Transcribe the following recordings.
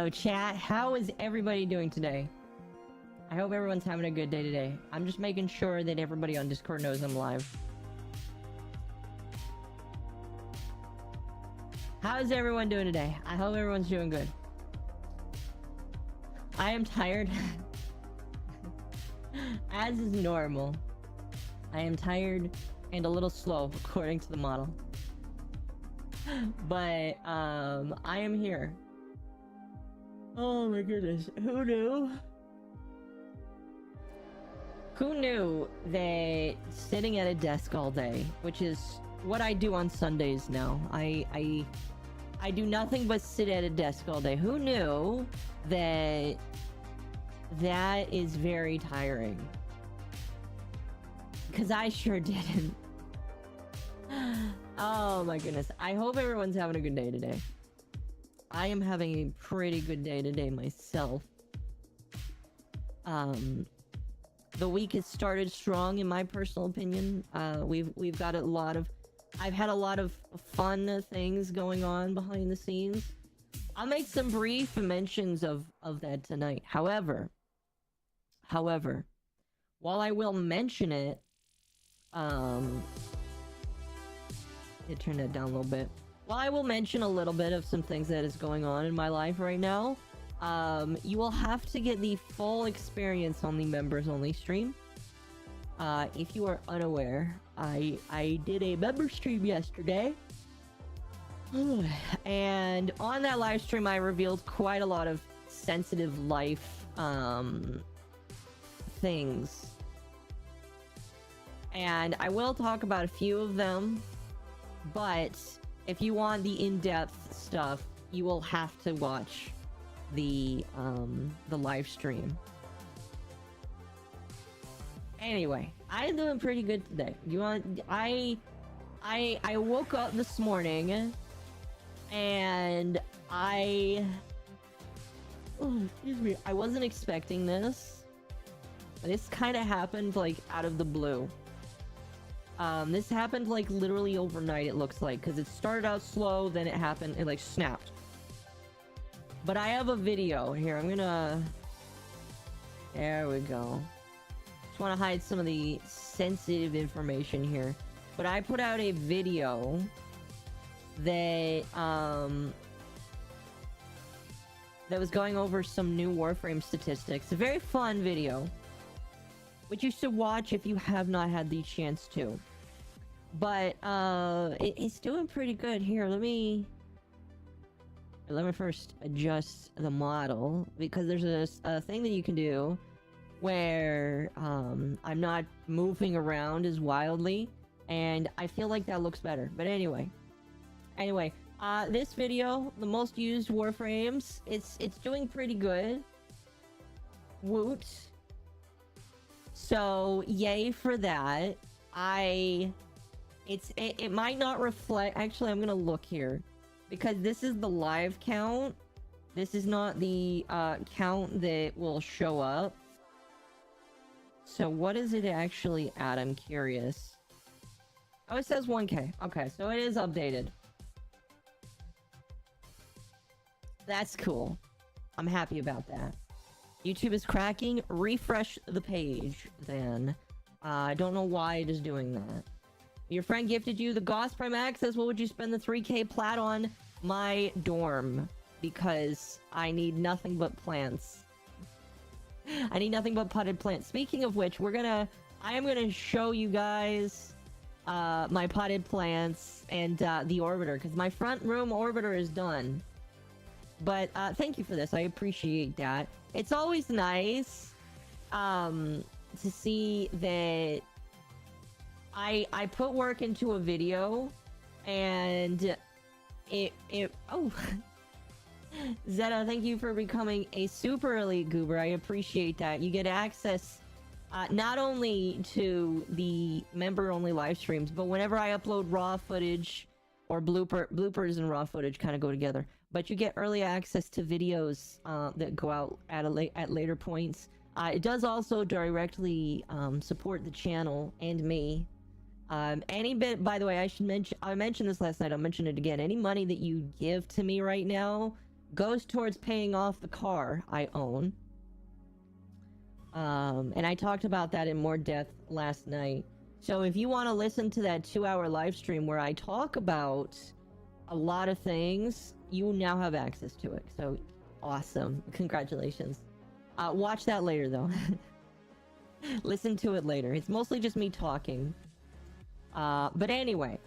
Hello chat, how is everybody doing today? I hope everyone's having a good day today. I'm just making sure that everybody on Discord knows I'm live. How's everyone doing today? I hope everyone's doing good. I am tired. As is normal. I am tired and a little slow according to the model. But, I am here. Oh my goodness, who knew? Who knew that sitting at a desk all day, which is what I do on Sundays now, I do nothing but sit at a desk all day. Who knew that that is very tiring? Because I sure didn't. Oh my goodness. I hope everyone's having a good day today. I am having a pretty good day today myself. The week has started strong in my personal opinion. We've got a lot of... I've had a lot of fun things going on behind the scenes. I'll make some brief mentions of that tonight. However, while I will mention it, turn that down a little bit. While I will mention a little bit of some things that is going on in my life right now, you will have to get the full experience on the members only stream. If you are unaware, I did a member stream yesterday. And on that live stream, I revealed quite a lot of sensitive life things. And I will talk about a few of them, but if you want the in-depth stuff, you will have to watch the live stream. Anyway, I'm doing pretty good today. I woke up this morning and excuse me, I wasn't expecting this. This kind of happened like out of the blue. This happened like literally overnight, it looks like, because it started out slow, then it happened, it like snapped. But I have a video here. I'm gonna... There we go. Just want to hide some of the sensitive information here. But I put out a video that that was going over some new Warframe statistics. A very fun video, which you should watch if you have not had the chance to. But it's doing pretty good. Here, let me first adjust the model, because there's a thing that you can do where I'm not moving around as wildly, and I feel like that looks better. But anyway, this video, the most used Warframes, it's doing pretty good. Woot. So yay for that. It might not reflect. Actually, I'm gonna look here, because this is the live count. This is not the count that will show up. So what is it actually at? I'm curious. Oh, it says 1K. Okay, so it is updated. That's cool. I'm happy about that. YouTube is cracking. Refresh the page then. I don't know why it is doing that. Your friend gifted you the Gauss Prime access. What would you spend the 3K plat on? My dorm. Because I need nothing but plants. I need nothing but potted plants. Speaking of which, I am gonna show you guys my potted plants and the orbiter, because my front room orbiter is done. But thank you for this. I appreciate that. It's always nice to see that I put work into a video, and oh Zeta, thank you for becoming a super elite goober. I appreciate that. You get access not only to the member only live streams, but whenever I upload raw footage, or bloopers and raw footage kind of go together, but you get early access to videos that go out at later points. It does also directly support the channel and me. Any bit, by the way, I mentioned this last night, I'll mention it again. Any money that you give to me right now goes towards paying off the car I own. And I talked about that in more depth last night. So if you want to listen to that 2-hour live stream where I talk about a lot of things, you now have access to it. So awesome. Congratulations. Watch that later though. Listen to it later. It's mostly just me talking. But anyway,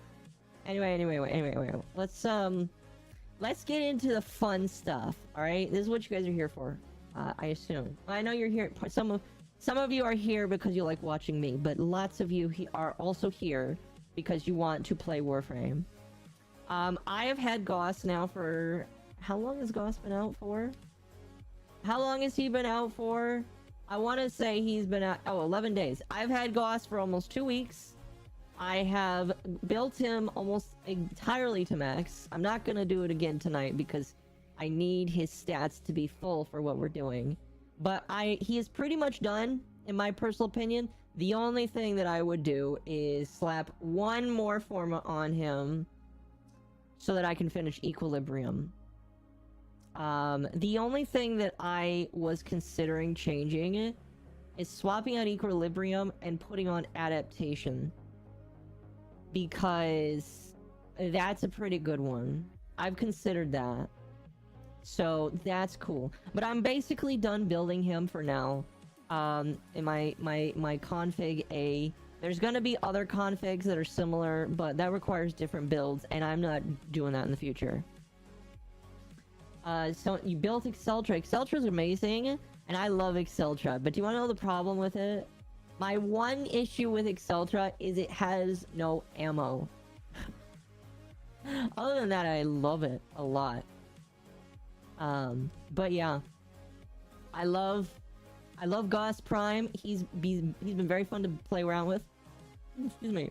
let's get into the fun stuff. All right, this is what you guys are here for. I assume. I know you're here. Some of you are here because you like watching me, but lots of you are also here because you want to play Warframe. I have had Goss now for... How long has Goss been out for? How long has he been out for? I want to say he's been out... Oh, 11 days. I've had Goss for almost 2 weeks. I have built him almost entirely to max. I'm not going to do it again tonight because I need his stats to be full for what we're doing. But he is pretty much done, in my personal opinion. The only thing that I would do is slap one more forma on him so that I can finish Equilibrium. The only thing that I was considering changing is swapping out Equilibrium and putting on Adaptation. Because that's a pretty good one. I've considered that. So that's cool. But I'm basically done building him for now. In my config A. There's gonna be other configs that are similar, but that requires different builds, and I'm not doing that in the future. So you built Exceltra. Exceltra's amazing, and I love Exceltra. But do you want to know the problem with it? My one issue with Exceltra is it has no ammo. Other than that, I love it a lot. But yeah, I love Goss Prime. He's been very fun to play around with. Excuse me.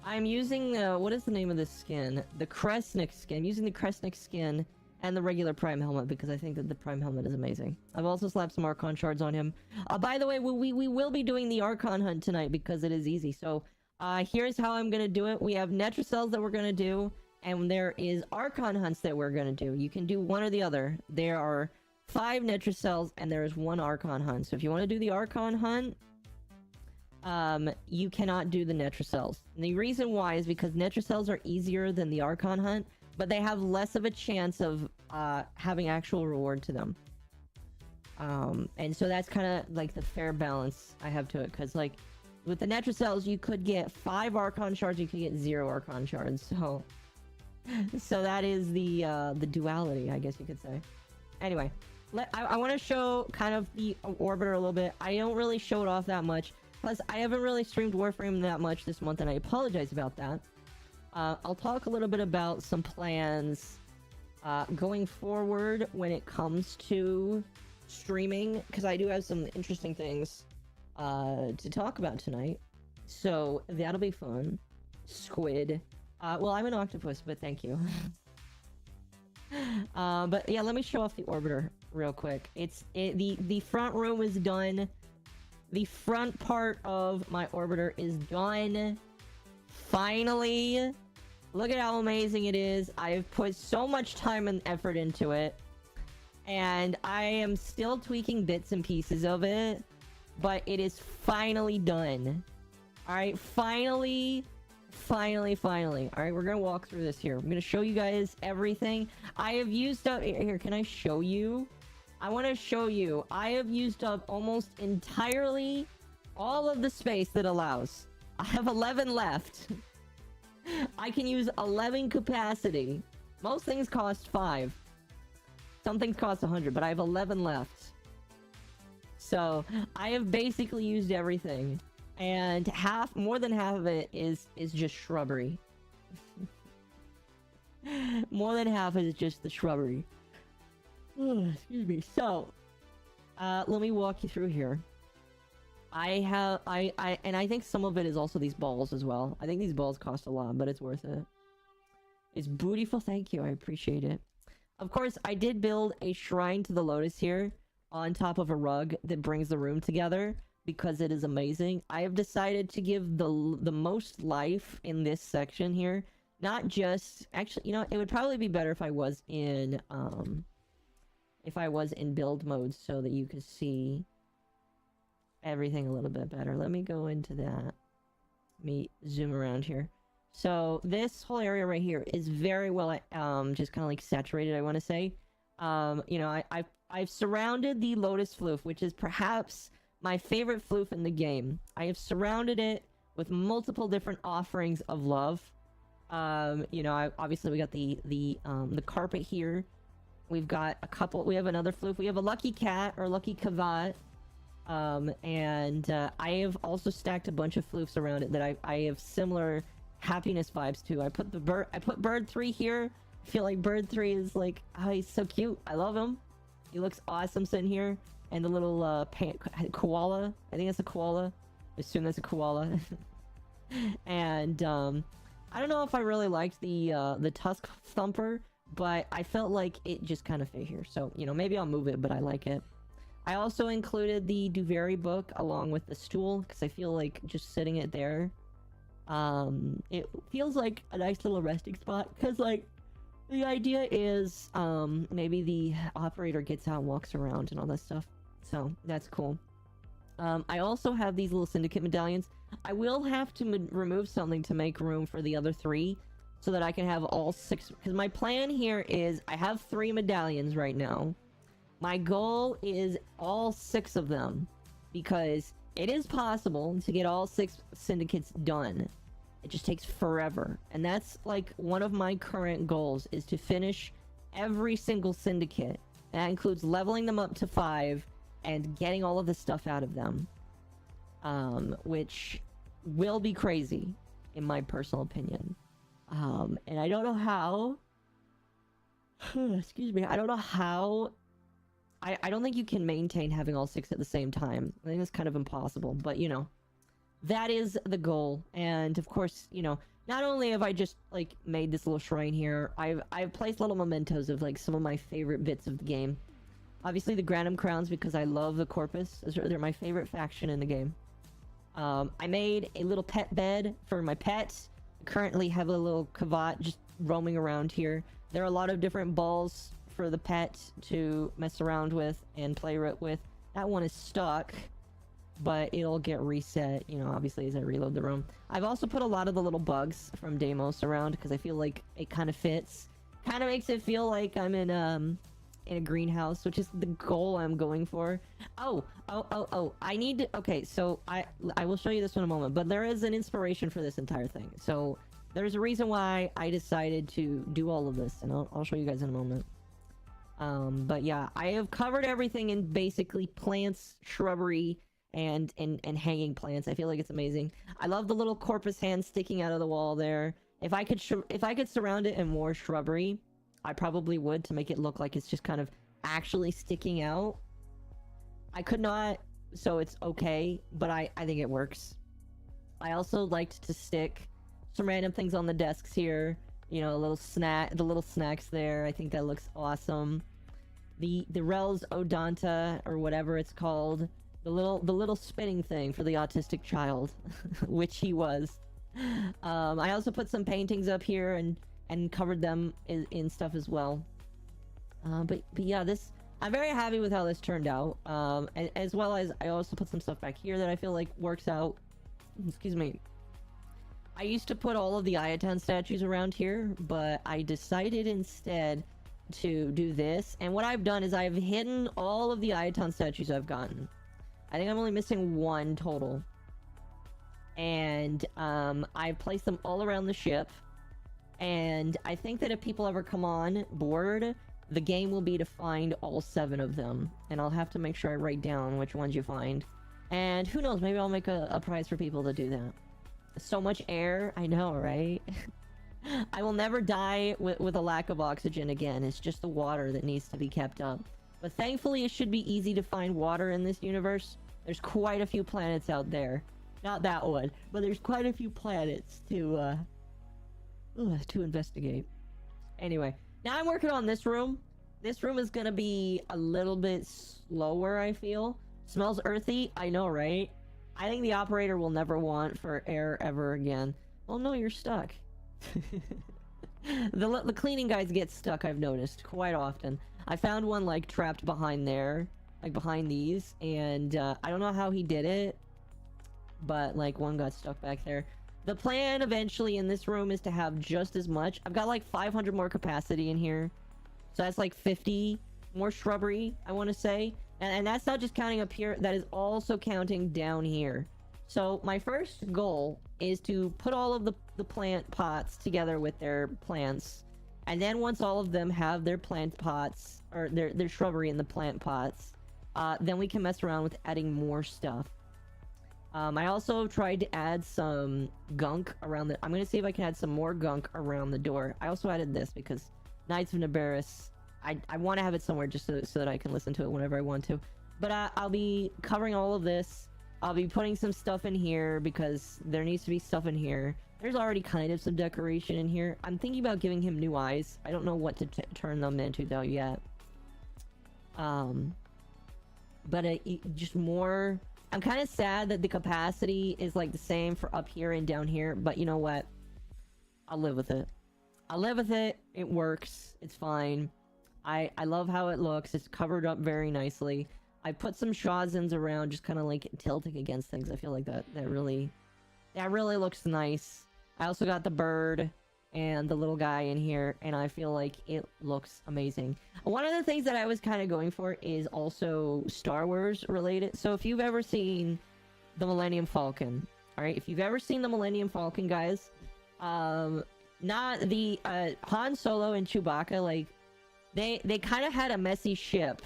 I'm using what is the name of this skin? The Kresnik skin. I'm using the Kresnik skin and the regular Prime helmet because I think that the Prime helmet is amazing. I've also slapped some Archon shards on him. By the way, we will be doing the Archon hunt tonight because it is easy. So here's how I'm gonna do it. We have Netracells that we're gonna do, and there is Archon hunts that we're gonna do. You can do one or the other. There are 5 Netracells and there is 1 Archon hunt. So if you want to do the Archon hunt, you cannot do the Netracells. And the reason why is because Netracells are easier than the Archon hunt, but they have less of a chance of having actual reward to them. And so that's kind of like the fair balance I have to it, because like with the Netracells you could get 5 Archon shards, you could get 0 Archon shards. So that is the duality, I guess you could say. Anyway, I want to show kind of the orbiter a little bit. I don't really show it off that much. Plus, I haven't really streamed Warframe that much this month, and I apologize about that. I'll talk a little bit about some plans going forward when it comes to streaming, because I do have some interesting things to talk about tonight. So that'll be fun. Squid. Well, I'm an octopus, but thank you. But yeah, let me show off the orbiter real quick. The front room is done. The front part of my orbiter is done. Finally. Look at how amazing it is. I've put so much time and effort into it. And I am still tweaking bits and pieces of it. But it is finally done. Alright, finally. Alright, we're gonna walk through this here. I'm gonna show you guys everything. I have used up... Here, can I show you? I want to show you. I have used up almost entirely all of the space that allows. I have 11 left. I can use 11 capacity. Most things cost 5. Some things cost 100, but I have 11 left. So, I have basically used everything. And more than half of it is just shrubbery. More than half is just the shrubbery. Excuse me. So, let me walk you through here. And I think some of it is also these balls as well. I think these balls cost a lot, but it's worth it. It's beautiful. Thank you. I appreciate it. Of course, I did build a shrine to the Lotus here on top of a rug that brings the room together because it is amazing. I have decided to give the most life in this section here not just... Actually, you know, it would probably be better if I was in build mode so that you could see everything a little bit better. Let me go into that. Let me zoom around here. So this whole area right here is very well just kind of like saturated, I want to say. You know, I've surrounded the Lotus Floof, which is perhaps my favorite floof in the game. I have surrounded it with multiple different offerings of love. You know, obviously we got the carpet here. We've got a couple. We have another floof. We have a lucky cat or lucky cavat. And I have also stacked a bunch of floofs around it that I have similar happiness vibes to. I put bird 3 here. I feel like bird 3 is like, oh, he's so cute. I love him. He looks awesome sitting here. And the little koala. I think that's a koala. I assume that's a koala. And I don't know if I really liked the tusk thumper, but I felt like it just kind of fit here. So, you know, maybe I'll move it, but I like it. I also included the Duvary book along with the stool because I feel like just sitting it there, it feels like a nice little resting spot. Because like the idea is maybe the operator gets out and walks around and all that stuff. So that's cool. I also have these little syndicate medallions. I will have to remove something to make room for the other 3 so that I can have all 6. Because my plan here is I have 3 medallions right now. My goal is all 6 of them because it is possible to get all 6 syndicates done. It just takes forever. And that's like one of my current goals is to finish every single syndicate. That includes leveling them up to 5 and getting all of the stuff out of them. Which will be crazy in my personal opinion. And I don't know how... Excuse me. I don't know how... I don't think you can maintain having all 6 at the same time. I think that's kind of impossible, but you know, that is the goal. And of course, you know, not only have I just like made this little shrine here, I've placed little mementos of like some of my favorite bits of the game. Obviously the Granum Crowns because I love the Corpus. They're my favorite faction in the game. I made a little pet bed for my pets. I currently have a little cavat just roaming around here. There are a lot of different balls for the pet to mess around with and play with. That one is stuck, but it'll get reset, you know, obviously as I reload the room. I've also put a lot of the little bugs from Deimos around because I feel like it kind of fits. Kind of makes it feel like I'm in a greenhouse, which is the goal I'm going for. Oh, I need to... Okay, so I will show you this in a moment, but there is an inspiration for this entire thing. So there's a reason why I decided to do all of this, and I'll show you guys in a moment. But yeah, I have covered everything in basically plants, shrubbery, and hanging plants. I feel like it's amazing. I love the little corpus hand sticking out of the wall there. If I could surround it in more shrubbery, I probably would to make it look like it's just kind of actually sticking out. I could not, so it's okay, but I think it works. I also liked to stick some random things on the desks here. You know, the little snacks there. I think that looks awesome. The Rel's Odonta, or whatever it's called. The little spinning thing for the autistic child, which he was. I also put some paintings up here and covered them in stuff as well. But yeah, I'm very happy with how this turned out. As well as I also put some stuff back here that I feel like works out. Excuse me. I used to put all of the Ayatan statues around here, but I decided instead to do this. And what I've done is I've hidden all of the Ayatan statues I've gotten. I think I'm only missing 1 total. And I've placed them all around the ship. And I think that if people ever come on board, the game will be to find all 7 of them. And I'll have to make sure I write down which ones you find. And who knows, maybe I'll make a prize for people to do that. So much air, I know, right? I will never die with a lack of oxygen again. It's just the water that needs to be kept up. But thankfully, it should be easy to find water in this universe. There's quite a few planets out there. Not that one, but there's quite a few planets to investigate. Anyway, now I'm working on this room. This room is gonna be a little bit slower, I feel. Smells earthy, I know, right? I think the operator will never want for air ever again. Oh no, you're stuck. The cleaning guys get stuck, I've noticed, quite often. I found one, like, trapped behind there. Like, behind these. And, I don't know how he did it. But, like, one got stuck back there. The plan, eventually, in this room is to have just as much. I've got, like, 500 more capacity in here. So that's, like, 50 more shrubbery, I want to say. And that's not just counting up here. That is also counting down here. So, my first goal is to put all of the plant pots together with their plants. And then once all of them have their plant pots, or their shrubbery in the plant pots, then we can mess around with adding more stuff. I also tried to add some gunk around the... I'm going to see if I can add some more gunk around the door. I also added this because Knights of Nabarus, I want to have it somewhere just so that I can listen to it whenever I want to. But I'll be covering all of this. I'll be putting some stuff in here because there needs to be stuff in here. There's already kind of some decoration in here. I'm thinking about giving him new eyes. I don't know what to turn them into though yet. But just more... I'm kind of sad that the capacity is like the same for up here and down here, but you know what? I'll live with it. I'll live with it. It works. It's fine. I love how it looks. It's covered up very nicely. I put some Shazins around, just kind of like tilting against things. I feel like that really looks nice. I also got the bird and the little guy in here, and I feel like it looks amazing. One of the things that I was kind of going for is also Star Wars related. So if you've ever seen the Millennium Falcon, all right, if you've ever seen the Millennium Falcon, guys, not the Han Solo and Chewbacca, like they kind of had a messy ship.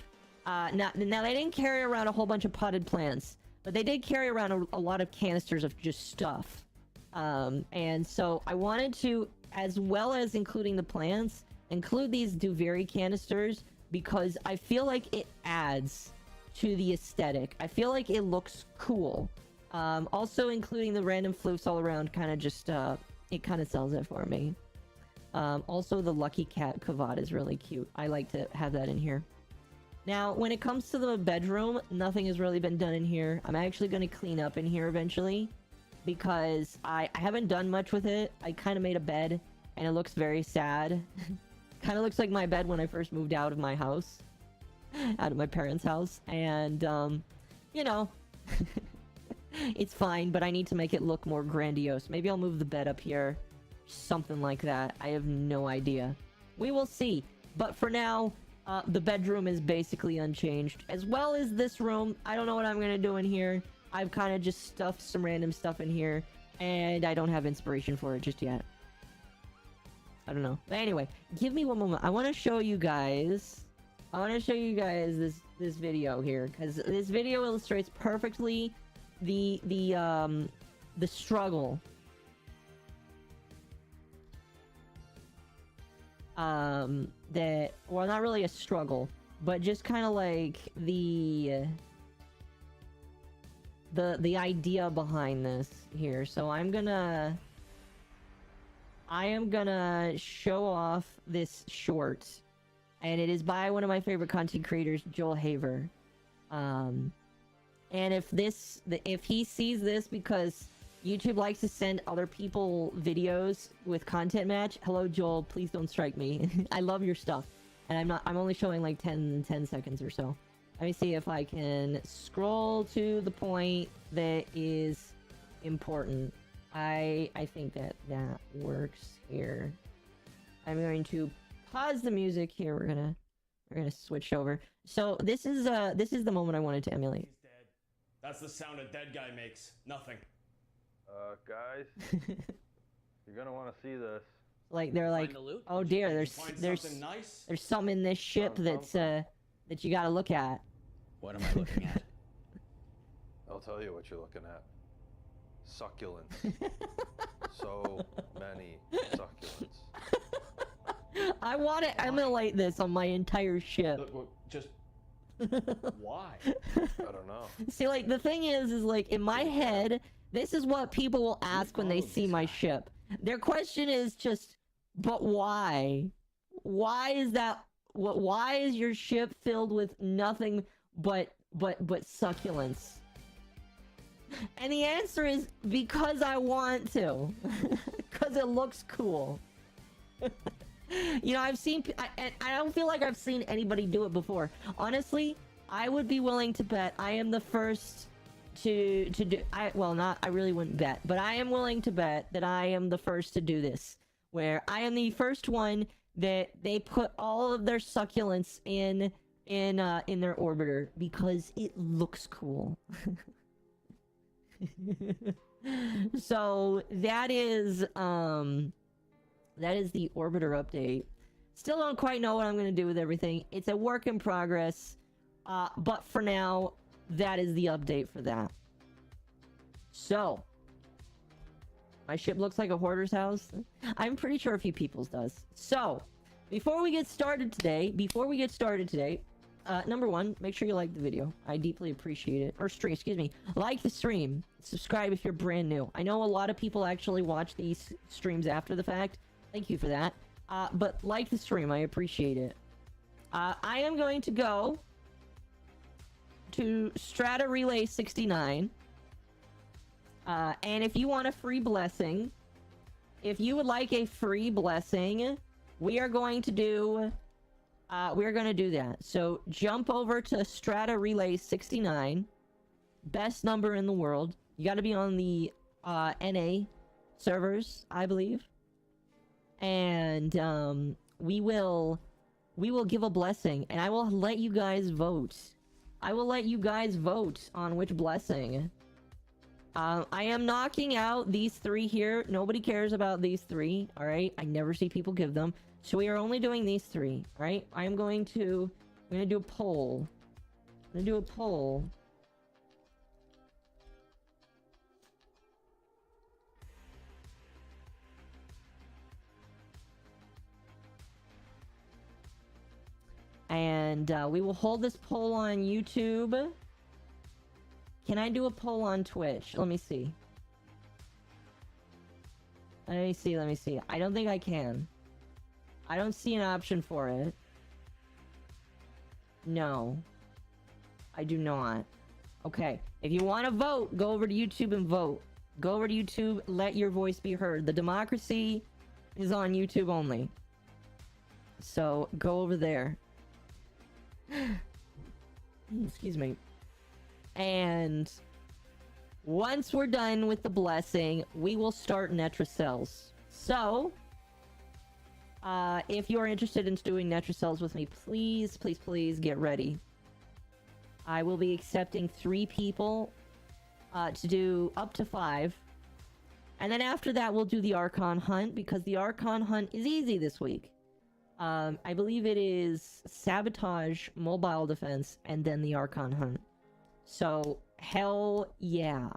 Now they didn't carry around a whole bunch of potted plants, but they did carry around a lot of canisters of just stuff. And so I wanted to, as well as including the plants, include these Duviri canisters because I feel like it adds to the aesthetic. I feel like it looks cool. Also including the random floofs all around kind of just, it kind of sells it for me. Also the Lucky Cat Kavad is really cute. I like to have that in here. Now, when it comes to the bedroom, nothing has really been done in here. I'm actually going to clean up in here eventually because I haven't done much with it. I kind of made a bed and it looks very sad. Kind of looks like my bed when I first moved out of my house. Out of my parents' house. And, you know, it's fine, but I need to make it look more grandiose. Maybe I'll move the bed up here. Something like that. I have no idea. We will see. But for now, the bedroom is basically unchanged. As well as this room. I don't know what I'm going to do in here. I've kind of just stuffed some random stuff in here. And I don't have inspiration for it just yet. I don't know. But anyway, give me one moment. I want to show you guys... this video here. Because this video illustrates perfectly the struggle. That, well, not really a struggle, but just kind of like the idea behind this here. So I am gonna show off this short, and it is by one of my favorite content creators, Joel Haver. And if he sees this, because YouTube likes to send other people videos with content match. Hello, Joel. Please don't strike me. I love your stuff. And I'm only showing like 10 seconds or so. Let me see if I can scroll to the point that is important. I think that works here. I'm going to pause the music here. We're gonna switch over. So this is the moment I wanted to emulate. He's dead. That's the sound a dead guy makes. Nothing. Guys, you're gonna want to see this. Like they're like, oh dear, there's something in this ship that's that you gotta look at. What am I looking at? I'll tell you what you're looking at. Succulents. So many succulents. I want to emulate this on my entire ship. Just why? I don't know. See, like the thing is like in my head. This is what people will ask when they see my ship. Their question is just, but why? Why is that? Why is your ship filled with nothing but succulents? And the answer is because I want to. Because because it looks cool. You know, I've seen, and I don't feel like I've seen anybody do it before. Honestly, I would be willing to bet I am the first to do. I really wouldn't bet, but I am willing to bet that I am the first to do this, where I am the first one that they put all of their succulents in their orbiter because it looks cool. So that is the orbiter update. Still don't quite know what I'm gonna do with everything. It's a work in progress, but for now, that is the update for that. So my ship looks like a hoarder's house. I'm pretty sure a few people's does. So before we get started today, number one, make sure you like the video. I deeply appreciate it. Or stream, excuse me. Like the stream. Subscribe if you're brand new. I know a lot of people actually watch these streams after the fact. Thank you for that. But like the stream, I appreciate it. I am going to go to Strata Relay 69. And if you want a free blessing, if you would like a free blessing, we are going to do that. So jump over to Strata Relay 69, best number in the world. You got to be on the NA servers, I believe. And we will give a blessing, and I will let you guys vote. I will let you guys vote on which blessing. I am knocking out these three here. Nobody cares about these three, all right? I never see people give them. So we are only doing these three, all right? I'm going to do a poll. I'm going to do a poll. And we will hold this poll on YouTube. Can I do a poll on Twitch? Let me see. Let me see. I don't think I can. I don't see an option for it. No. I do not. Okay. If you want to vote, go over to YouTube and vote. Go over to YouTube, let your voice be heard. The democracy is on YouTube only. So, go over there. Excuse me. And once we're done with the blessing, we will start Netracells. So, if you're interested in doing Netracells with me, please, please, please get ready. I will be accepting 3 people to do up to 5. And then after that, we'll do the Archon hunt, because the Archon hunt is easy this week. I believe it is sabotage, mobile defense, and then the Archon hunt. So, hell yeah.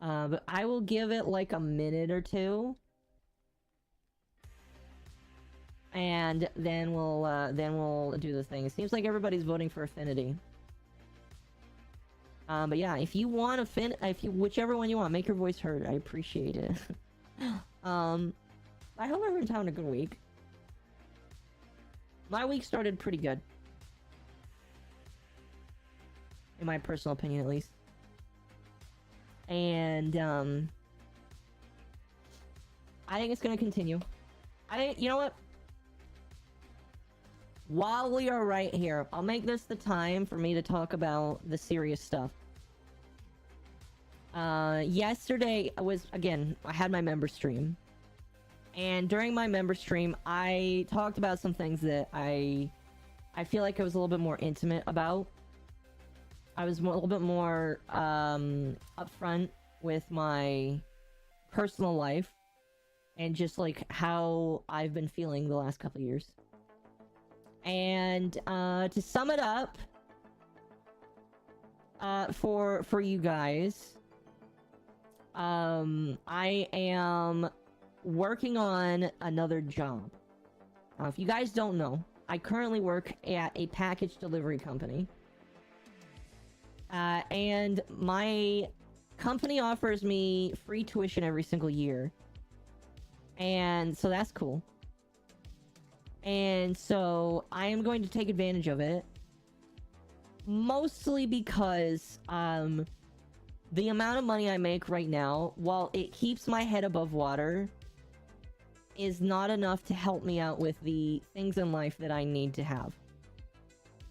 But I will give it like a minute or two. And then we'll do the thing. It seems like everybody's voting for Affinity. But yeah, if you want whichever one you want, make your voice heard. I appreciate it. I hope everyone's having a good week. My week started pretty good. In my personal opinion, at least. And, I think it's gonna continue. You know what? While we are right here, I'll make this the time for me to talk about the serious stuff. Yesterday, I had my member stream. And during my member stream, I talked about some things that I feel like I was a little bit more intimate about. I was a little bit more upfront with my personal life and just like how I've been feeling the last couple of years. And to sum it up for you guys, I am working on another job. If you guys don't know, I currently work at a package delivery company. And my company offers me free tuition every single year. And so that's cool. And so I am going to take advantage of it. Mostly because the amount of money I make right now, while it keeps my head above water, is not enough to help me out with the things in life that I need to have.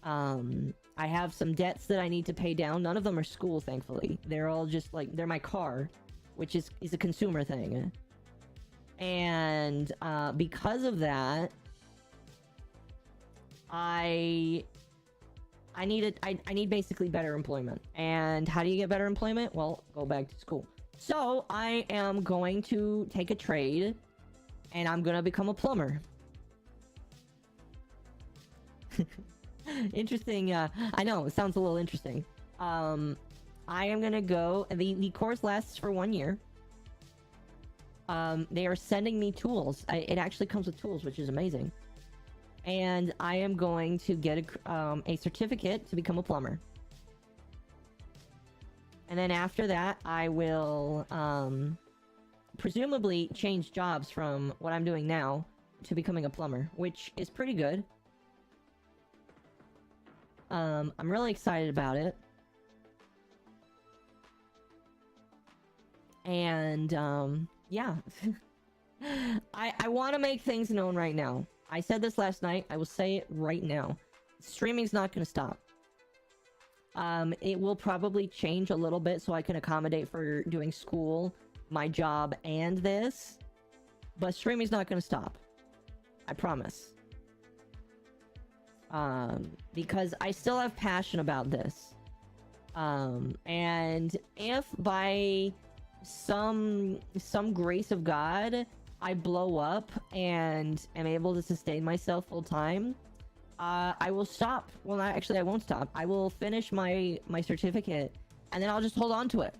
I have some debts that I need to pay down. None of them are school, thankfully. They're all just like, they're my car, which is a consumer thing. And because of that, I need basically better employment. And how do you get better employment? Well, go back to school. So I am going to take a trade, and I'm gonna become a plumber. Interesting. I know, it sounds a little interesting. I am gonna go. The course lasts for 1 year. They are sending me tools. It actually comes with tools, which is amazing. And I am going to get a certificate to become a plumber. And then after that, I will presumably change jobs from what I'm doing now to becoming a plumber, which is pretty good. I'm really excited about it. And yeah. I want to make things known right now. I said this last night. I will say it right now. Streaming's not going to stop. It will probably change a little bit so I can accommodate for doing school, my job, and this. But streaming's not going to stop. I promise. Because I still have passion about this. And if by some grace of God I blow up and am able to sustain myself full time, I will stop. Well, not actually, I won't stop. I will finish my certificate, and then I'll just hold on to it.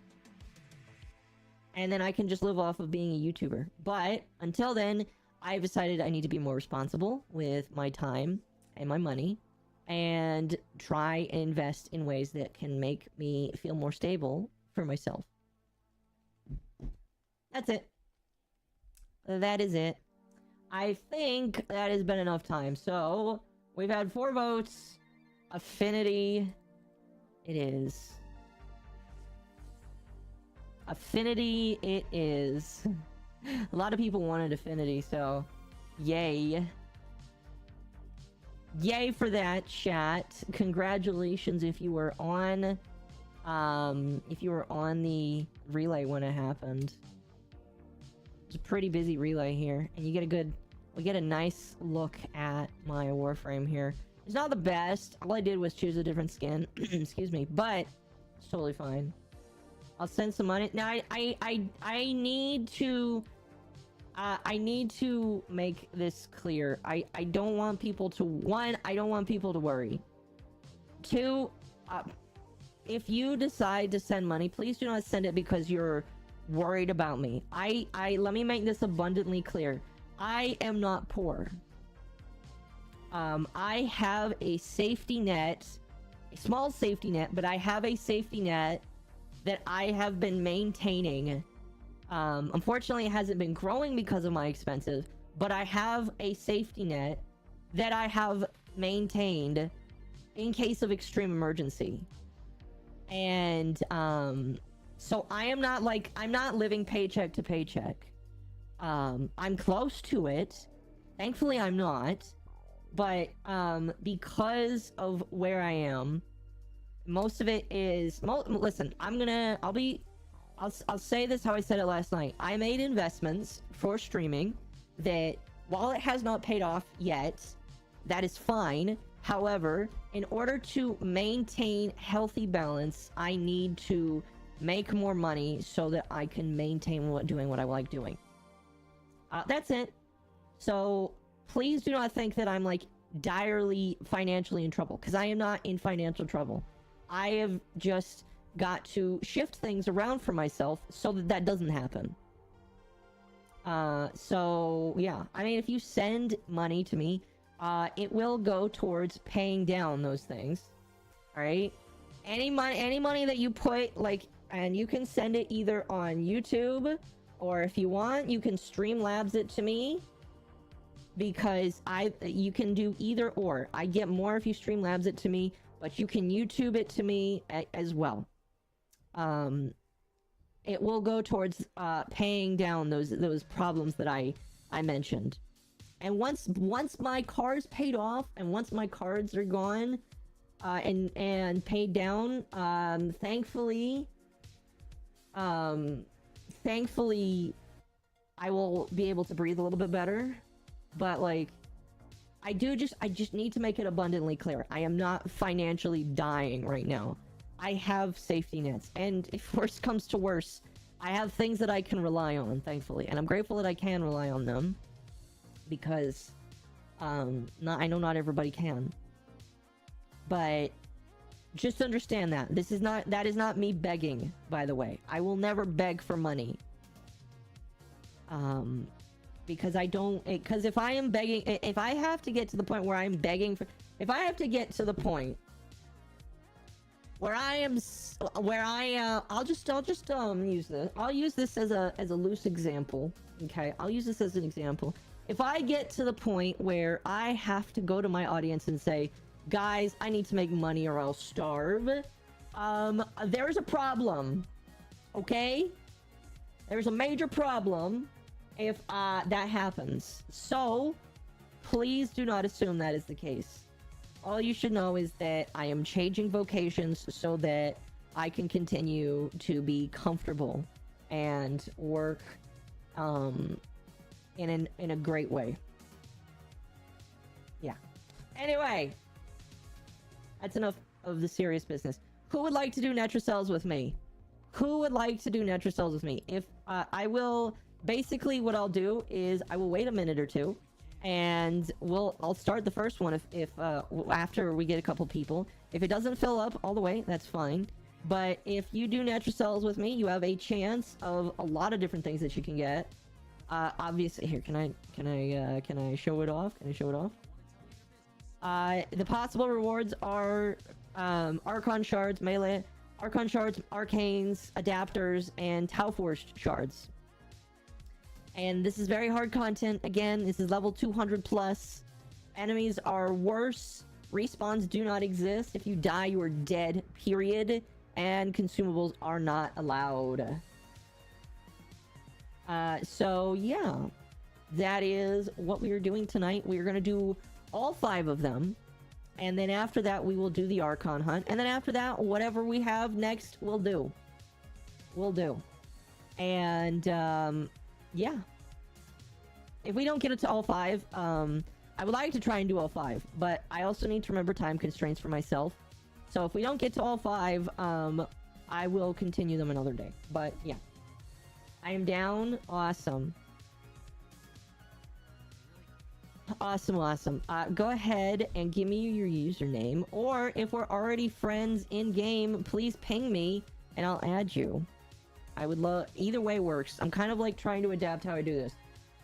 And then I can just live off of being a YouTuber. But until then, I've decided I need to be more responsible with my time and my money, and try and invest in ways that can make me feel more stable for myself. That's it. That is it. I think that has been enough time. So, we've had 4 votes. Affinity. It is. Affinity it is. A lot of people wanted Affinity, so yay. Yay for that, chat. Congratulations if you were on the relay when it happened. It's a pretty busy relay here, and we get a nice look at my Warframe here. It's not the best. All I did was choose a different skin. Excuse me, but it's totally fine. I'll send some money. Now I need to make this clear. I don't want people to, 1, I don't want people to worry. 2, if you decide to send money, please do not send it because you're worried about me. Let me make this abundantly clear. I am not poor. I have a safety net, a small safety net, but I have a safety net that I have been maintaining. Unfortunately, it hasn't been growing because of my expenses, but I have a safety net that I have maintained in case of extreme emergency. And so I am not I'm not living paycheck to paycheck. I'm close to it. Thankfully, I'm not. But because of where I am, most of it is... Listen, I'll say this how I said it last night. I made investments for streaming that, while it has not paid off yet, that is fine. However, in order to maintain healthy balance, I need to make more money so that I can maintain doing what I like doing. That's it. So please do not think that I'm direly financially in trouble, because I am not in financial trouble. I have just got to shift things around for myself so that doesn't happen. So yeah, I mean, if you send money to me, it will go towards paying down those things. All right, any money that you put, and you can send it either on YouTube, or if you want, you can Streamlabs it to me, because you can do either or. I get more if you Streamlabs it to me, but you can YouTube it to me as well. it will go towards paying down those problems that I mentioned. And once my car's paid off, and once my cards are gone, and paid down, thankfully, I will be able to breathe a little bit better. But like, I just need to make it abundantly clear. I am not financially dying right now. I have safety nets, and if worse comes to worse, I have things that I can rely on, thankfully, and I'm grateful that I can rely on them, because I know not everybody can. But just understand that that is not me begging, by the way. I will never beg for money. Because because if I am begging, if I have to get to the point where I'm begging for, if I have to get to the point where I'll just use this. I'll use this as a loose example. Okay, I'll use this as an example. If I get to the point where I have to go to my audience and say, guys, I need to make money or I'll starve, there's a problem. Okay, there's a major problem if that happens. So please do not assume that is the case. All you should know is that I am changing vocations so that I can continue to be comfortable and work in a great way. Yeah. Anyway, that's enough of the serious business. Who would like to do Netracells with me? Who would like to do Netracells with me? If I will, basically what I'll do is I will wait a minute or two, and I'll start the first one if after we get a couple people. If it doesn't fill up all the way, that's fine. But if you do Netracells with me, you have a chance of a lot of different things that you can get. Obviously, here, can I show it off? Can I show it off? The possible rewards are Archon shards, melee, Archon shards, arcanes, adapters, and Tau Force shards. And this is very hard content. Again, this is level 200 plus. Enemies are worse. Respawns do not exist. If you die, you are dead, period. And consumables are not allowed. So yeah, that is what we are doing tonight. We are going to do all 5 of them. And then after that, we will do the Archon hunt. And then after that, whatever we have next, we'll do. And, yeah. If we don't get it to all 5, I would like to try and do all 5, but I also need to remember time constraints for myself. So if we don't get to all 5, I will continue them another day. But yeah, I am down. Awesome. Awesome. Go ahead and give me your username, or if we're already friends in game, please ping me and I'll add you. I would love, either way works. I'm kind of like trying to adapt how I do this.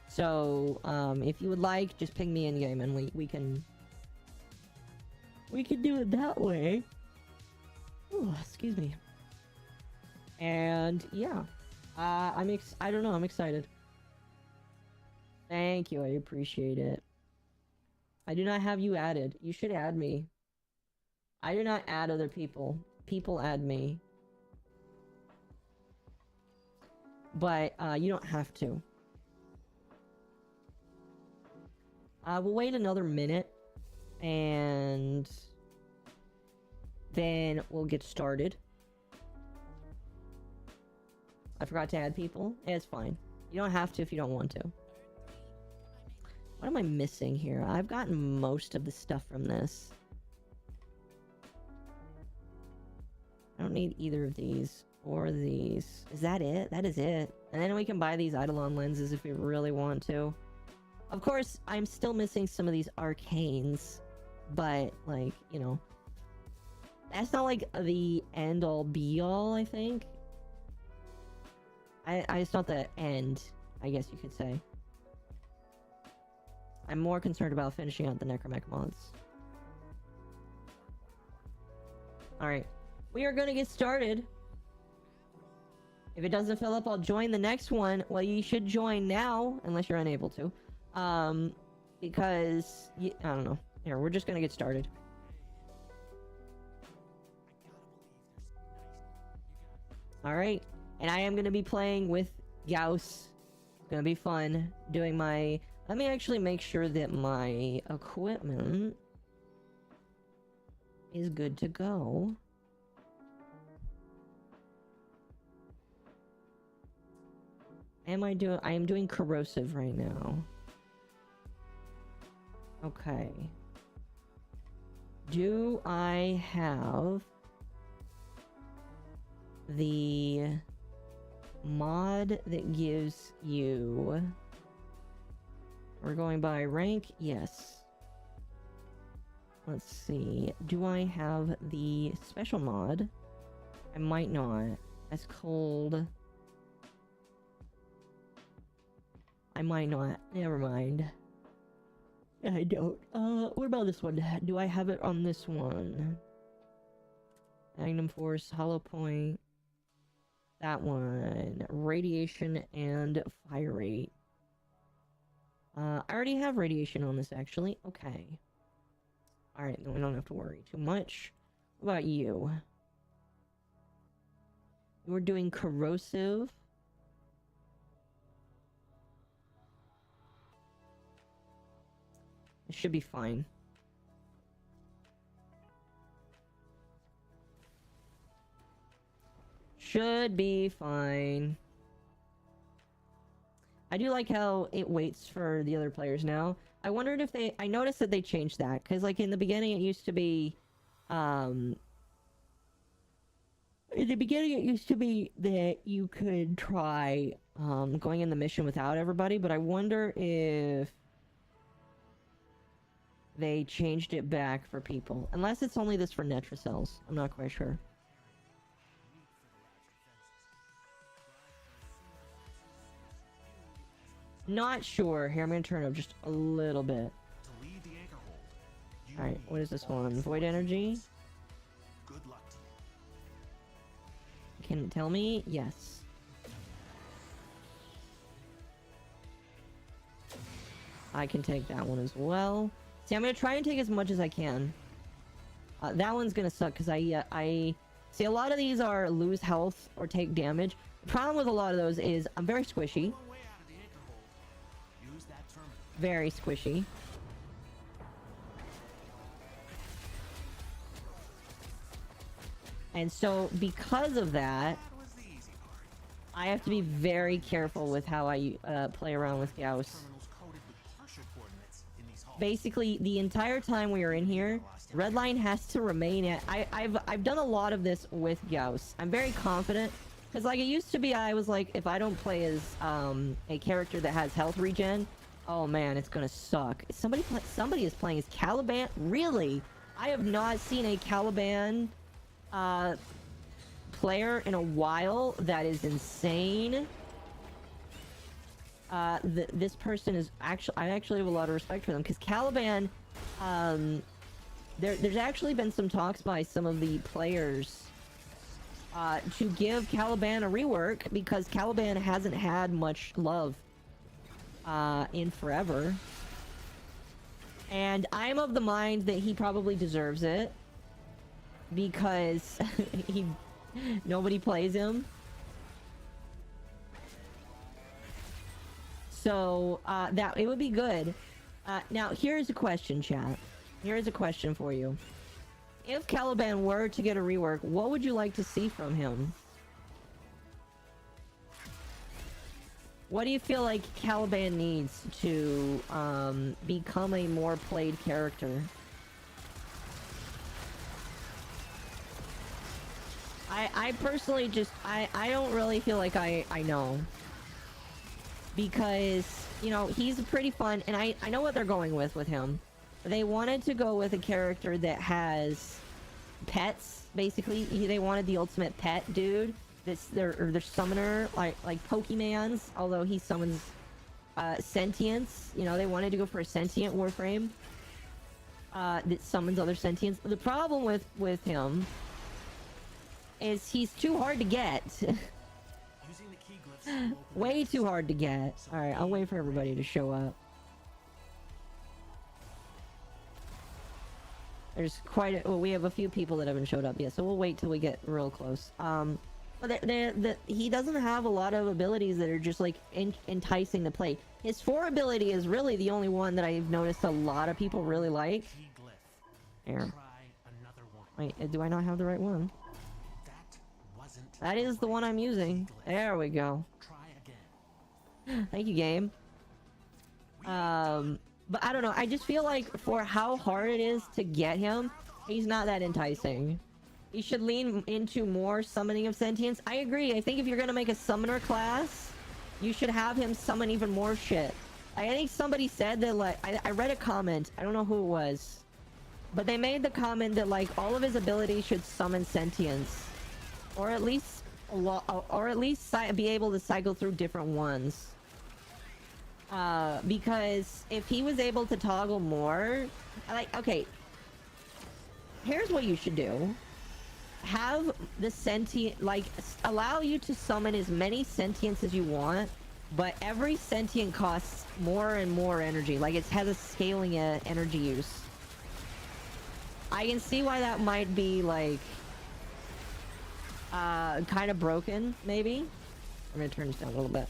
So, if you would like, just ping me in game and we can do it that way. Ooh, excuse me. And yeah, I don't know, I'm excited. Thank you, I appreciate it. I do not have you added. You should add me. I do not add other people. People add me. But, you don't have to. We'll wait another minute, and then we'll get started. I forgot to add people. It's fine. You don't have to if you don't want to. What am I missing here? I've gotten most of the stuff from this. I don't need either of these or these. Is that it? That is it. And then we can buy these Eidolon lenses if we really want to. Of course, I'm still missing some of these arcanes, but, like, you know, that's not, like, the end-all, be-all, I think. It's not the end, I guess you could say. I'm more concerned about finishing out the Necromech mods. Alright, we are gonna get started. If it doesn't fill up, I'll join the next one. Well, you should join now, unless you're unable to. Because, I don't know. Here, we're just gonna get started. Alright, And I am going to be playing with Gauss. It's going to be fun doing my... Let me actually make sure that my equipment is good to go. I am doing corrosive right now. Okay. Do I have the mod that gives you... We're going by rank? Yes. Let's see. Do I have the special mod? I might not. That's called... I might not. Never mind. I don't. What about this one? Do I have it on this one? Magnum Force, Hollow Point. That one. Radiation and Fire Rate. I already have radiation on this, actually. Okay. Alright, then we don't have to worry too much. What about you? We're doing corrosive. It should be fine. Should be fine. I do like how it waits for the other players now. I wondered if I noticed that they changed that, because like in the beginning it used to be, that you could try, going in the mission without everybody, but I wonder if they changed it back for people. Unless it's only this for Netracells. I'm not quite sure. Not sure. Here, I'm gonna turn up just a little bit. Alright, what is this one? Void energy? Good luck to you. Can it tell me? Yes. I can take that one as well. See, I'm gonna try and take as much as I can. That one's gonna suck, because I... See, a lot of these are lose health or take damage. The problem with a lot of those is I'm very squishy. Very squishy. And so, because of that, I have to be very careful with how I play around with Gauss. Basically, the entire time we are in here, red line has to remain at... I've done a lot of this with Gauss. I'm very confident. Because, like, it used to be, I was like, if I don't play as a character that has health regen... Oh man, it's gonna suck. Somebody is playing as Caliban? Really? I have not seen a Caliban player in a while. That is insane. This person is actually... I actually have a lot of respect for them, because Caliban... there's actually been some talks by some of the players to give Caliban a rework, because Caliban hasn't had much love in forever. And I'm of the mind that he probably deserves it, because nobody plays him. So that it would be good. Now here's a question, chat. Here's a question for you. If Caliban were to get a rework, what would you like to see from him? What do you feel like Caliban needs to become a more played character? I personally just... I don't really feel like I know. Because, you know, he's pretty fun, and I know what they're going with him. They wanted to go with a character that has pets, basically. They wanted the ultimate pet dude. Their summoner, like Pokemans, although he summons sentience. You know, they wanted to go for a sentient Warframe that summons other sentients. The problem with him is he's too hard to get. Way too hard to get. Alright, I'll wait for everybody to show up. There's quite a... Well, we have a few people that haven't showed up yet, so we'll wait till we get real close. But he doesn't have a lot of abilities that are just like enticing to play. His 4 ability is really the only one that I've noticed a lot of people really like. Here. Wait, do I not have the right one? That is the one I'm using. There we go. Thank you, game. But I don't know. I just feel like for how hard it is to get him, he's not that enticing. He should lean into more summoning of sentience. I agree. I think if you're gonna make a summoner class, you should have him summon even more shit. I think somebody said that, like, I read a comment. I don't know who it was. But they made the comment that, like, all of his abilities should summon sentience. Or at least be able to cycle through different ones. Because if he was able to toggle more... Like, okay. Here's what you should do. Have the sentient, like, allow you to summon as many sentients as you want, but every sentient costs more and more energy. Like, it has a scaling energy use. I can see why that might be, like, kind of broken, maybe. I'm gonna turn this down a little bit.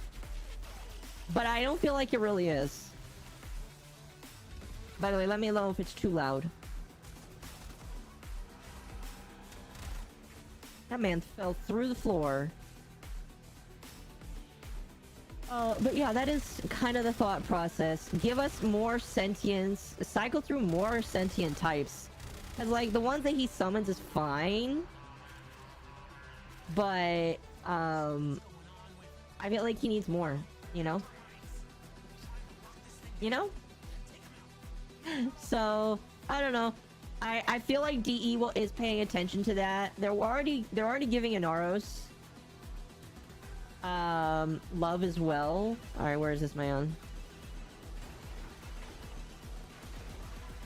But I don't feel like it really is. By the way, let me know if it's too loud. That man fell through the floor. But yeah, that is kind of the thought process. Give us more sentience. Cycle through more sentient types. Because, like, the ones that he summons is fine. But, I feel like he needs more, you know? You know? So, I don't know. I feel like DE is paying attention to that. They're already giving Inaros love as well. All right, where is this my own?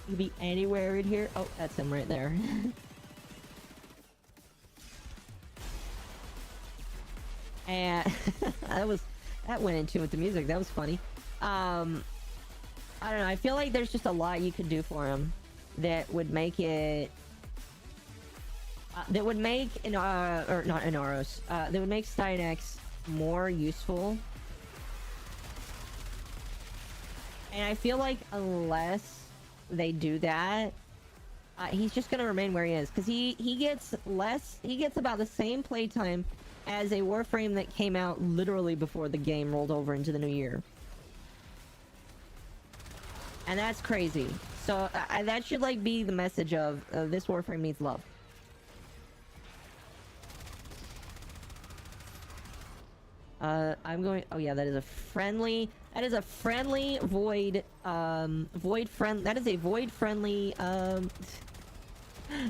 You could be anywhere in here. Oh, that's him right there. And that went into with the music. That was funny. I don't know. I feel like there's just a lot you could do for him that would make it that would make or not Inaros, that would make Stynex more useful. And I feel like unless they do that, he's just gonna remain where he is, because he gets about the same playtime as a Warframe that came out literally before the game rolled over into the new year. And that's crazy. So that should, like, be the message of this Warframe needs love. I'm going... Oh yeah, that is a friendly void... That is a void-friendly,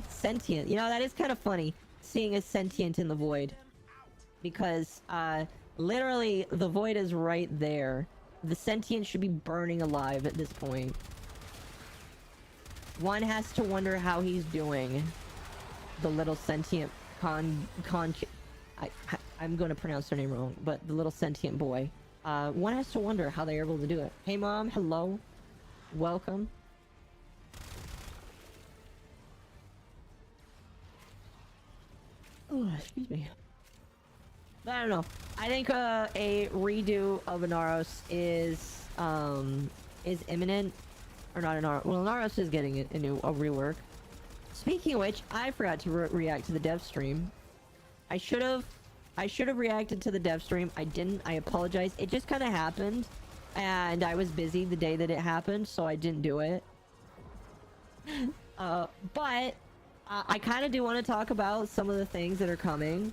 sentient. You know, that is kind of funny, seeing a sentient in the void. Because, literally, the void is right there. The sentient should be burning alive at this point. One has to wonder how he's doing. The little sentient I'm gonna pronounce their name wrong, but the little sentient boy. One has to wonder how they're able to do it. Hey mom, hello. Welcome. Oh, excuse me. I don't know. I think a redo of Inaros is imminent. Or not Inaros. Well, Inaros is getting a rework. Speaking of which, I forgot to react to the dev stream. I should have reacted to the dev stream. I didn't. I apologize. It just kind of happened, and I was busy the day that it happened, so I didn't do it. But I kind of do want to talk about some of the things that are coming.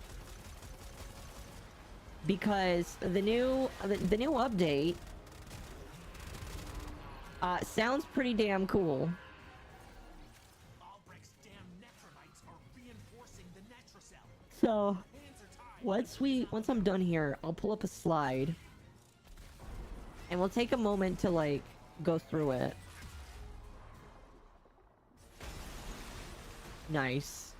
Because the new update sounds pretty damn cool. So once I'm done here, I'll pull up a slide and we'll take a moment to, like, go through it. Nice.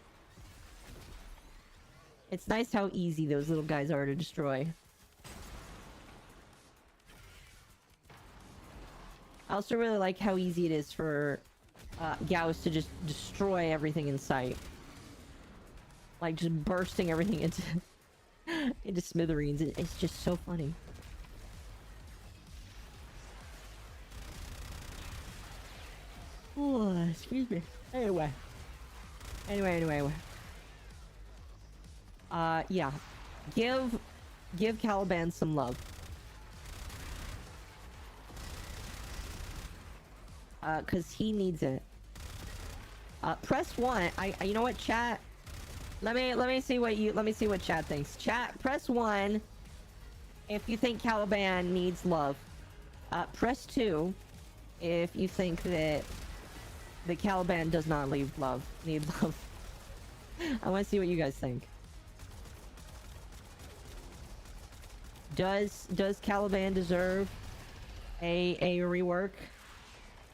It's nice how easy those little guys are to destroy. I also really like how easy it is for Gauss to just destroy everything in sight. Like, just bursting everything into... into smithereens. It's just so funny. Oh, excuse me. Anyway. Yeah. Give Caliban some love. Cause he needs it. Press 1. You know what, chat? Let me see what chat thinks. Chat, press 1 if you think Caliban needs love. Press 2 if you think that the Caliban does not need love. I want to see what you guys think. Does Caliban deserve a rework?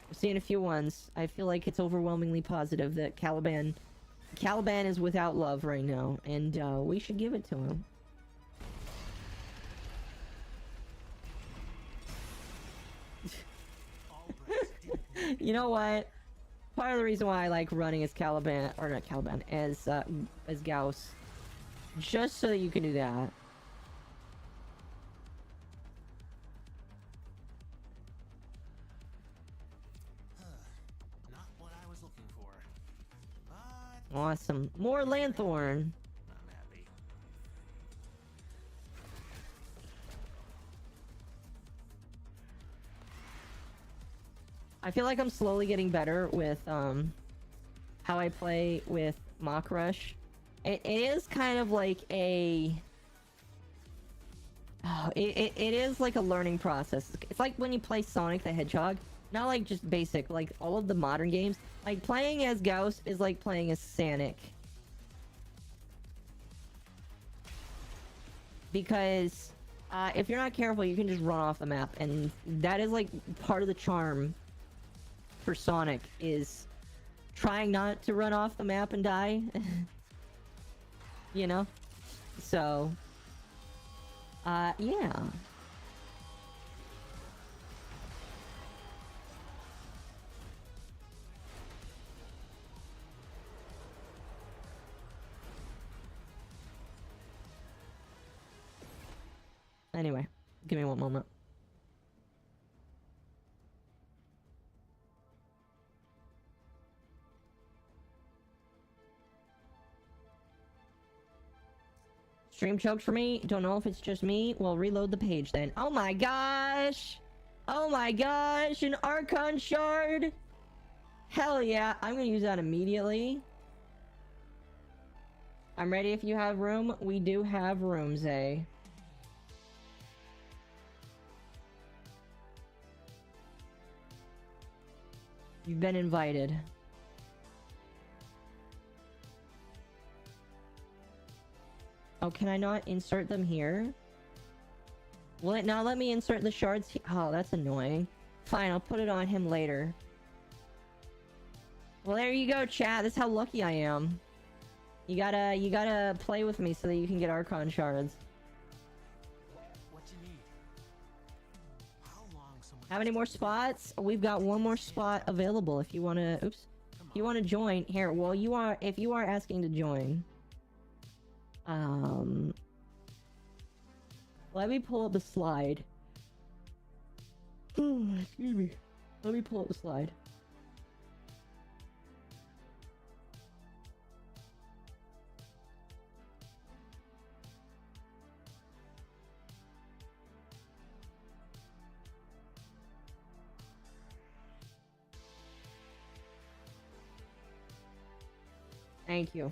I'm seeing a few ones. I feel like it's overwhelmingly positive that Caliban is without love right now, and we should give it to him. You know what? Part of the reason why I like running as Caliban, or not Caliban, as Gauss, just so that you can do that. Not what I was looking for. But Awesome. More Lanthorn. I'm happy. I feel like I'm slowly getting better with how I play with Mach Rush. It is kind of like a it is like a learning process. It's like when you play Sonic the Hedgehog, not like just basic, like all of the modern games. Like playing as Gauss is like playing as Sonic, because if you're not careful, you can just run off the map, and that is like part of the charm for Sonic, is trying not to run off the map and die. You know? So yeah. Anyway, give me one moment. Stream choked for me. Don't know if it's just me. Well, reload the page then. Oh my gosh! Oh my gosh! An Archon shard! Hell yeah! I'm gonna use that immediately. I'm ready if you have room. We do have room, Zay. You've been invited. Oh, can I not insert them here? Will it not let me insert the shards? Oh, that's annoying. Fine, I'll put it on him later. Well, there you go, chat. That's how lucky I am. You gotta play with me so that you can get Archon shards. What you need? How long someone Have any more spots? We've got one more spot available if you wanna... Oops. If you wanna join... Here, well, if you are asking to join... Let me pull up the slide. Excuse me. Let me pull up the slide. Thank you.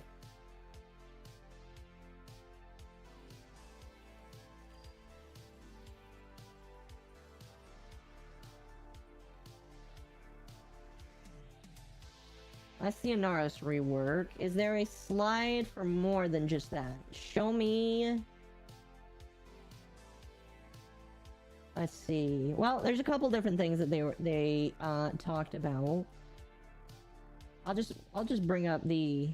That's the Inaros rework. Is there a slide for more than just that? Show me. Let's see. Well, there's a couple different things that they talked about. I'll just bring up the...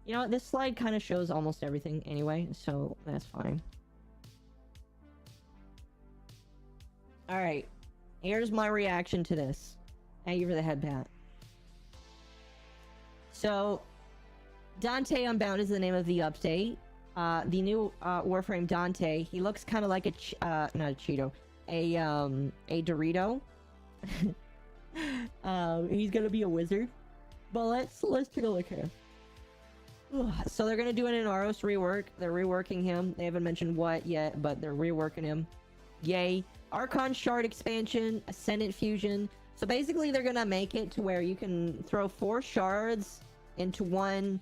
You know what? This slide kind of shows almost everything anyway, so that's fine. Alright. Here's my reaction to this. Thank you for the head pat. So, Dante Unbound is the name of the update. The new Warframe Dante, he looks kind of like a not a Cheeto, a Dorito. He's gonna be a wizard. But let's take a look here. So they're gonna do an Inaros rework. They're reworking him. They haven't mentioned what yet, but they're reworking him. Yay. Archon Shard expansion, Ascendant Fusion. So basically they're gonna make it to where you can throw 4 shards into one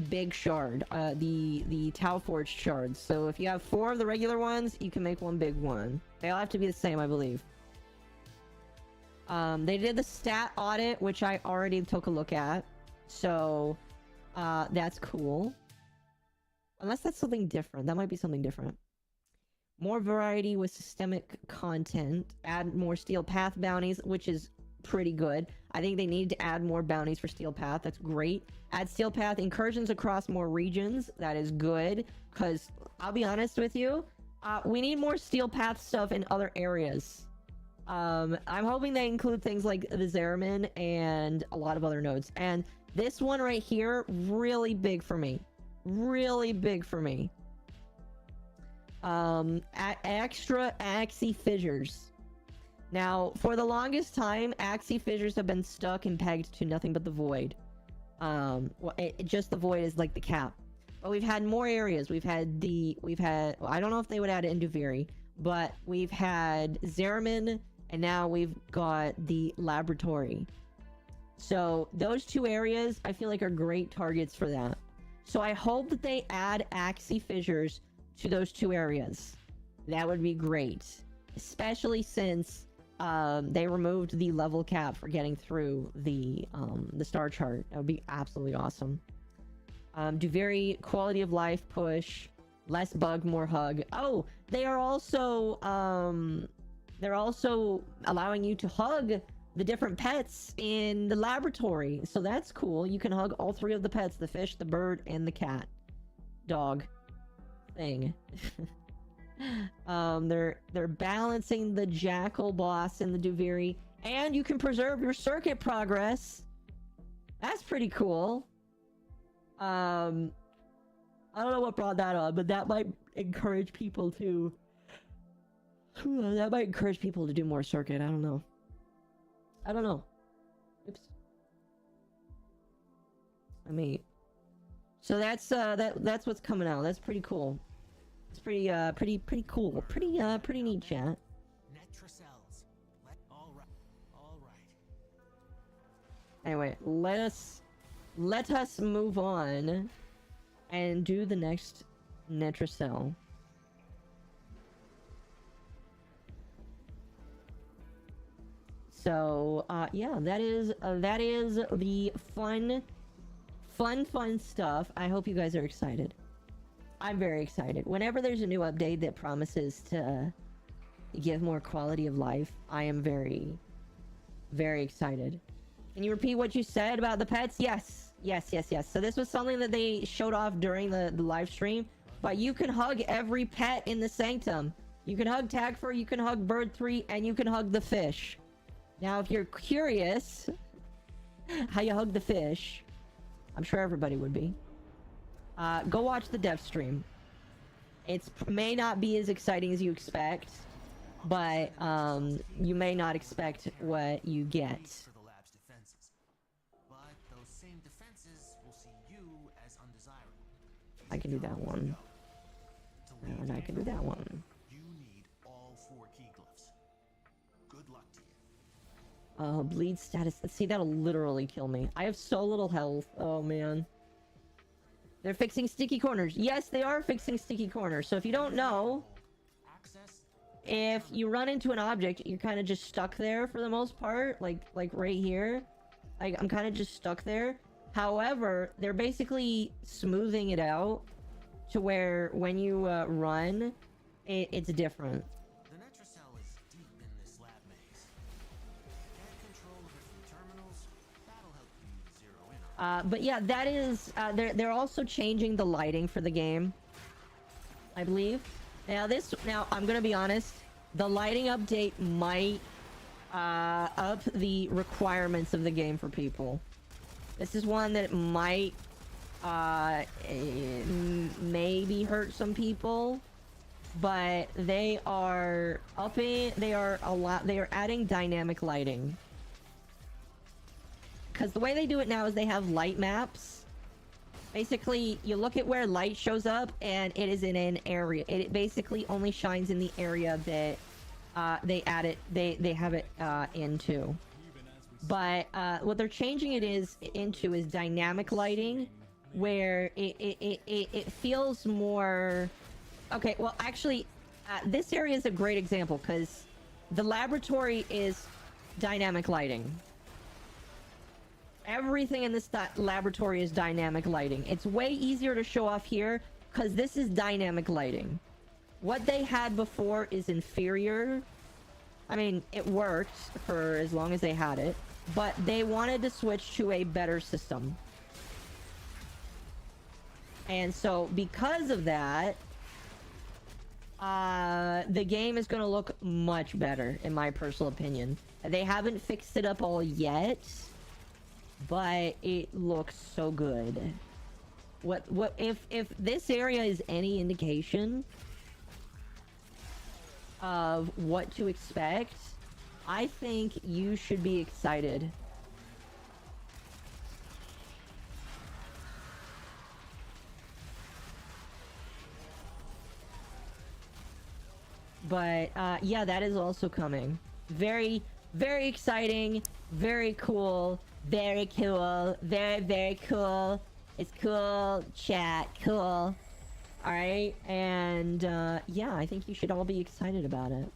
big shard. The Tau Forged shards. So if you have 4 of the regular ones, you can make one big one. They all have to be the same, I believe. They did the stat audit, which I already took a look at. So, that's cool. Unless that's something different. That might be something different. More variety with systemic content. Add more Steel Path bounties, which is pretty good. I think they need to add more bounties for Steel Path. That's great. Add Steel Path incursions across more regions. That is good. Because, I'll be honest with you, we need more Steel Path stuff in other areas. I'm hoping they include things like the Zeramin and a lot of other nodes. And this one right here, really big for me. Really big for me. Extra Axie Fissures. Now, for the longest time, Axie Fissures have been stuck and pegged to nothing but the Void. Well, just the Void is like the cap. But we've had more areas. We've had, well, I don't know if they would add it into Duviri, but we've had Zeramin, and now we've got the laboratory. So those 2 areas I feel like are great targets for that. So I hope that they add Axie Fissures to those 2 areas. That would be great. Especially since they removed the level cap for getting through the star chart. That would be absolutely awesome. Duviri quality of life push. Less bug, more hug. Oh, they are also allowing you to hug the different pets in the laboratory. So that's cool. You can hug all 3 of the pets, the fish, the bird, and the cat. Dog. Thing. They're balancing the jackal boss in the Duviri. And you can preserve your circuit progress. That's pretty cool. I don't know what brought that on, but that might encourage people to... that might encourage people to do more circuit. I don't know. Oops. So that's what's coming out. That's pretty cool. It's pretty cool. Pretty neat, chat. Netracells. All right. Anyway, let us move on and do the next Netracell. So, yeah, that is the fun stuff. I hope you guys are excited. I'm very excited. Whenever there's a new update that promises to give more quality of life, I am very, very excited. Can you repeat what you said about the pets? Yes. So this was something that they showed off during the live stream, but you can hug every pet in the Sanctum. You can hug Tagfur, you can hug Bird3, and you can hug the fish. Now, if you're curious how you hug the fish, I'm sure everybody would be. Go watch the dev stream. It may not be as exciting as you expect, but you may not expect what you get. For the lab's defenses. But those same defenses will see you as undesirable. I can do that one. And I can do that one. You need all 4 key glyphs. Good luck to you. Bleed status. See, that'll literally kill me. I have so little health. Oh, man. They're fixing sticky corners. Yes, they are fixing sticky corners. So if you don't know, if you run into an object, you're kind of just stuck there for the most part. Like right here. Like, I'm kind of just stuck there. However, they're basically smoothing it out to where when you run, it's different. The Netracell is deep in this lab maze. Get control of a few terminals. That'll help you zero in on. But yeah, that is, they're also changing the lighting for the game, I believe. Now I'm gonna be honest, the lighting update might up the requirements of the game for people. This is one that might maybe hurt some people, but they are adding dynamic lighting. Because the way they do it now is they have light maps. Basically, you look at where light shows up, and it is in an area. It basically only shines in the area that they have it into. But what they're changing it into is dynamic lighting, where it feels more. Okay, well, actually, this area is a great example because the laboratory is dynamic lighting. Everything in this laboratory is dynamic lighting. It's way easier to show off here because this is dynamic lighting. What they had before is inferior. I mean, it worked for as long as they had it, but they wanted to switch to a better system. And so because of that, the game is going to look much better, in my personal opinion. They haven't fixed it up all yet, but it looks so good. What if this area is any indication of what to expect, I think you should be excited. But yeah, that is also coming. Very, very exciting, very cool, very cool, very, very cool. It's cool, chat, cool. Alright, and yeah, I think you should all be excited about it.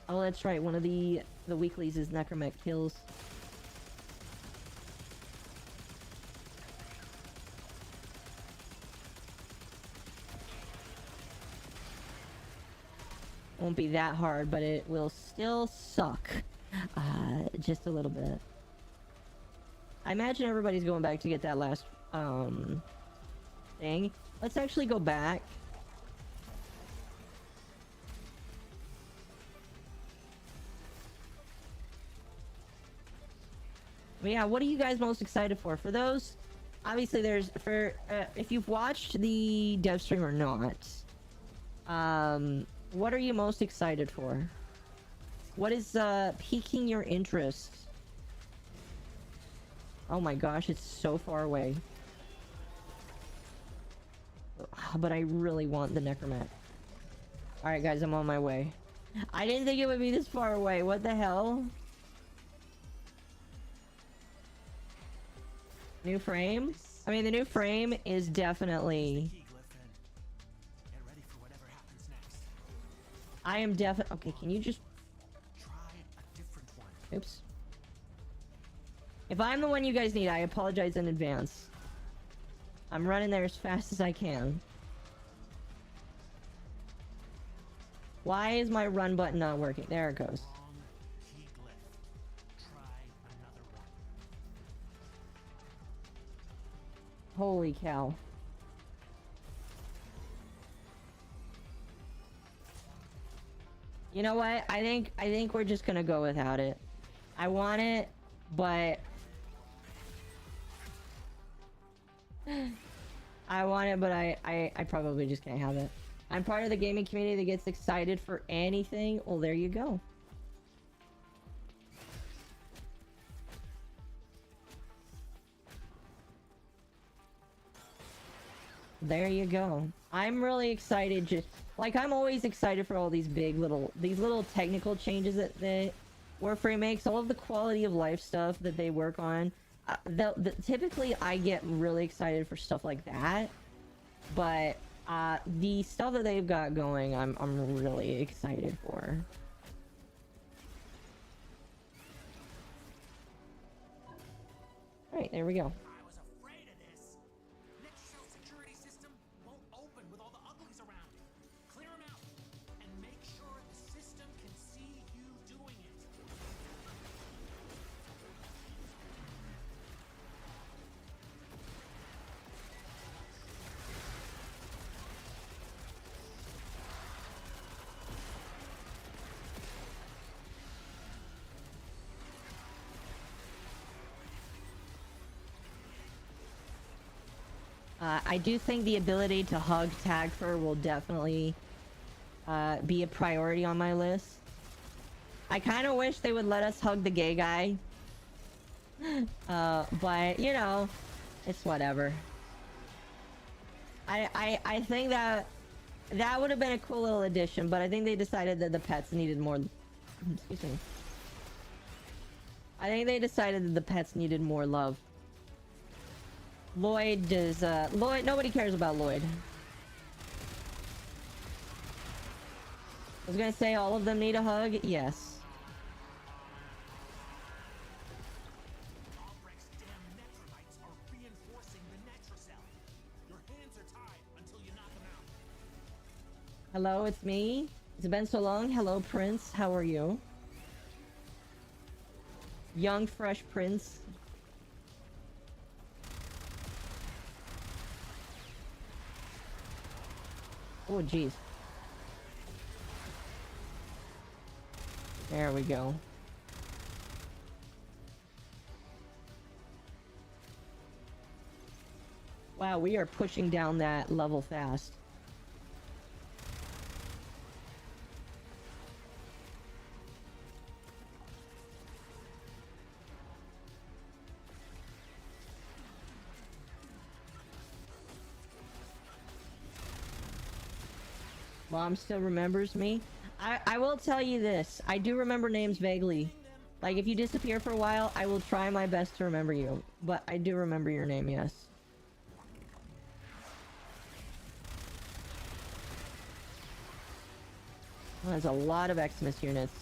Oh, that's right, one of the weeklies is Necromech kills. Won't be that hard, but it will still suck. Just a little bit. I imagine everybody's going back to get that last thing. Let's actually go back. But yeah, what are you guys most excited for? For those, obviously there's, if you've watched the dev stream or not, what are you most excited for? What is piquing your interest? Oh my gosh, it's so far away. But I really want the Necromech. Alright guys, I'm on my way. I didn't think it would be this far away. What the hell? New frame? I mean, the new frame is definitely... I am definitely... Okay, can you just... Oops. If I'm the one you guys need, I apologize in advance. I'm running there as fast as I can. Why is my run button not working? There it goes. Holy cow. You know what? I think we're just gonna go without it. I want it, but I want it, but I probably just can't have it. I'm part of the gaming community that gets excited for anything. Well, there you go. There you go. I'm really excited. Just like I'm always excited for all these big little technical changes that Warframe makes. All of the quality of life stuff that they work on. Typically, I get really excited for stuff like that. But the stuff that they've got going, I'm really excited for. All right, there we go. I was afraid of this. Netracells security system won't open with all the uglies around it. Clear them out and make sure the system can see you doing it. I do think the ability to hug tag fur will definitely be a priority on my list. I kind of wish they would let us hug the gay guy. But, you know, it's whatever. I think that would have been a cool little addition, but I think they decided that the pets needed more... Excuse me. I think they decided that the pets needed more love. Lloyd does, Lloyd, nobody cares about Lloyd. I was gonna say all of them need a hug. Yes. Albrecht's damn Netralites are reinforcing the Netracell. Your hands are tied until you knock them out. Hello, it's me. It's been so long. Hello, Prince. How are you? Young, fresh Prince. Oh, jeez. There we go. Wow, we are pushing down that level fast. Mom still remembers me. I will tell you this. I do remember names vaguely. Like, if you disappear for a while, I will try my best to remember you. But I do remember your name, yes. Well, there's a lot of Xmas units.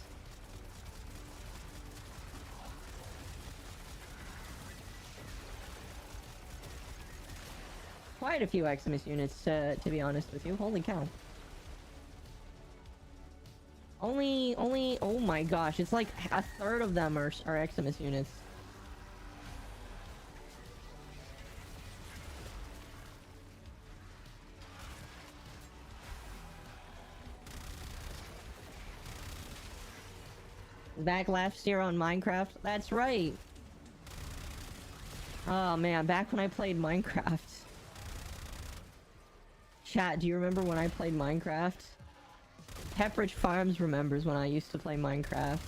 Quite a few Xmas units, to be honest with you. Holy cow. Only, oh my gosh, it's like a third of them are Xmas units. Back last year on Minecraft? That's right! Oh man, back when I played Minecraft. Chat, do you remember when I played Minecraft? Pepperidge Farms remembers when I used to play Minecraft.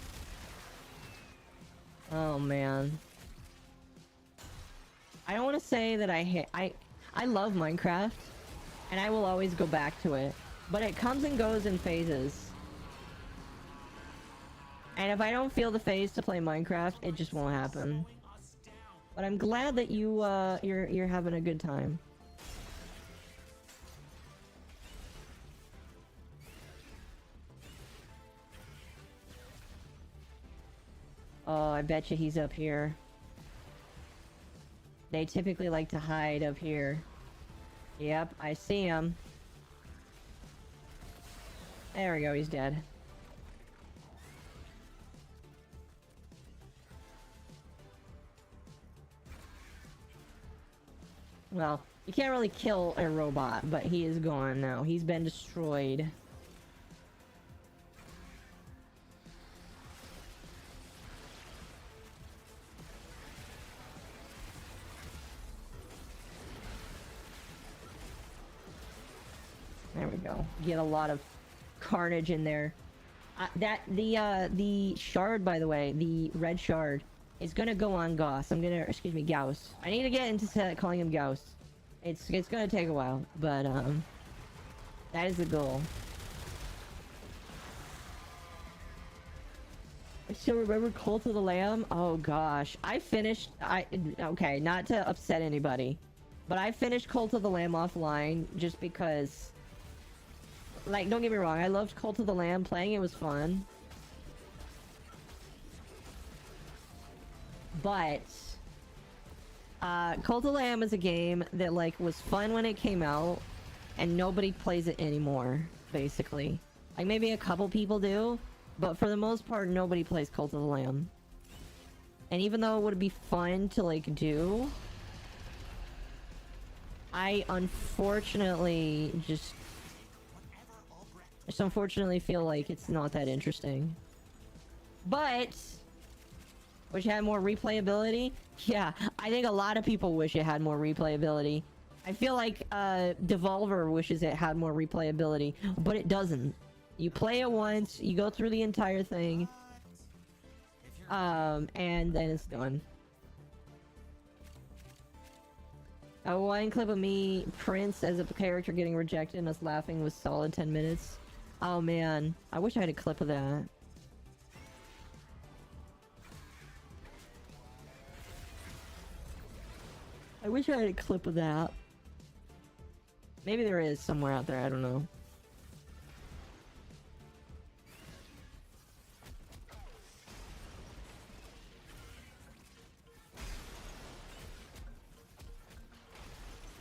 Oh man. I don't want to say that I love Minecraft, and I will always go back to it, but it comes and goes in phases. And if I don't feel the phase to play Minecraft, it just won't happen. But I'm glad that you're having a good time. Oh, I bet you he's up here. They typically like to hide up here. Yep, I see him. There we go, he's dead. Well, you can't really kill a robot, but he is gone now. He's been destroyed. There we go. Get a lot of carnage in there. The shard, by the way, the red shard, is gonna go on Gauss. Excuse me, Gauss. I need to get into calling him Gauss. It's gonna take a while, but that is the goal. I still remember Cult of the Lamb. Oh gosh, okay, not to upset anybody, but I finished Cult of the Lamb offline just because. Like, don't get me wrong, I loved Cult of the Lamb. Playing it was fun. But Cult of the Lamb is a game that, like, was fun when it came out, and nobody plays it anymore, basically. Like, maybe a couple people do, but for the most part, nobody plays Cult of the Lamb. And even though it would be fun to, like, do, I unfortunately unfortunately feel like it's not that interesting. But wish it had more replayability? Yeah, I think a lot of people wish it had more replayability. I feel like Devolver wishes it had more replayability, but it doesn't. You play it once, you go through the entire thing, and then it's done. One clip of me, Prince, as a character getting rejected and us laughing was solid 10 minutes. Oh man, I wish I had a clip of that. I wish I had a clip of that. Maybe there is somewhere out there, I don't know.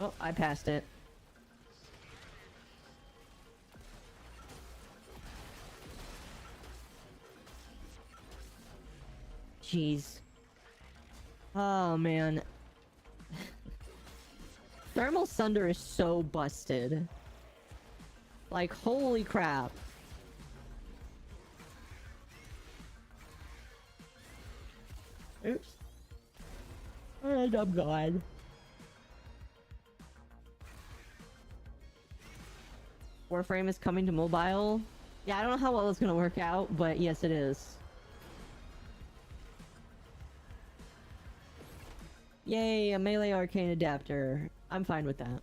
Oh, I passed it. Jeez. Oh, man. Thermal Sunder is so busted. Like, holy crap. Oops. And I'm gone. Warframe is coming to mobile. Yeah, I don't know how well it's gonna work out, but yes, it is. Yay, a melee arcane adapter. I'm fine with that.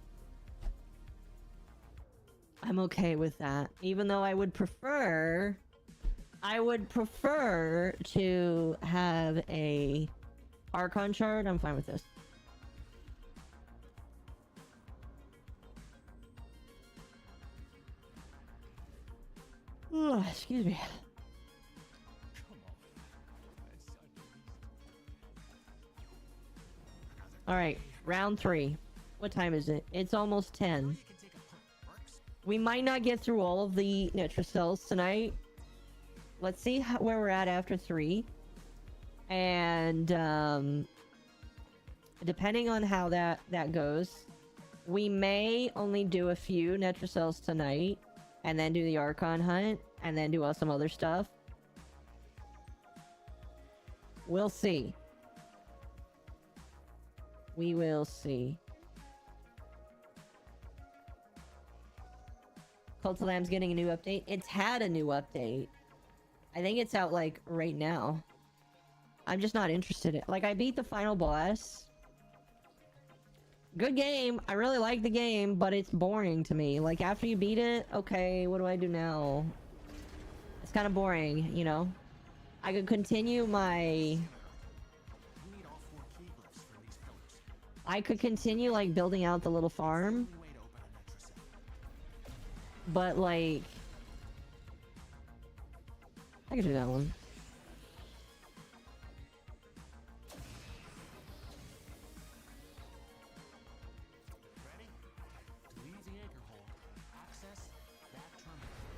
I'm okay with that. Even though I would prefer to have a Archon shard. I'm fine with this. Ugh, excuse me. Alright, round 3. What time is it? It's almost 10. We might not get through all of the Netracells tonight. Let's see where we're at after 3. And, depending on how that goes, we may only do a few Netracells tonight, and then do the Archon hunt, and then do some other stuff. We'll see. We will see. Cult of Lamb's getting a new update. It's had a new update. I think it's out, like, right now. I'm just not interested in it. Like, I beat the final boss. Good game. I really like the game, but it's boring to me. Like, after you beat it, okay, what do I do now? It's kind of boring, you know? I could continue my... I could continue, like, building out the little farm. But, like... I could do that one.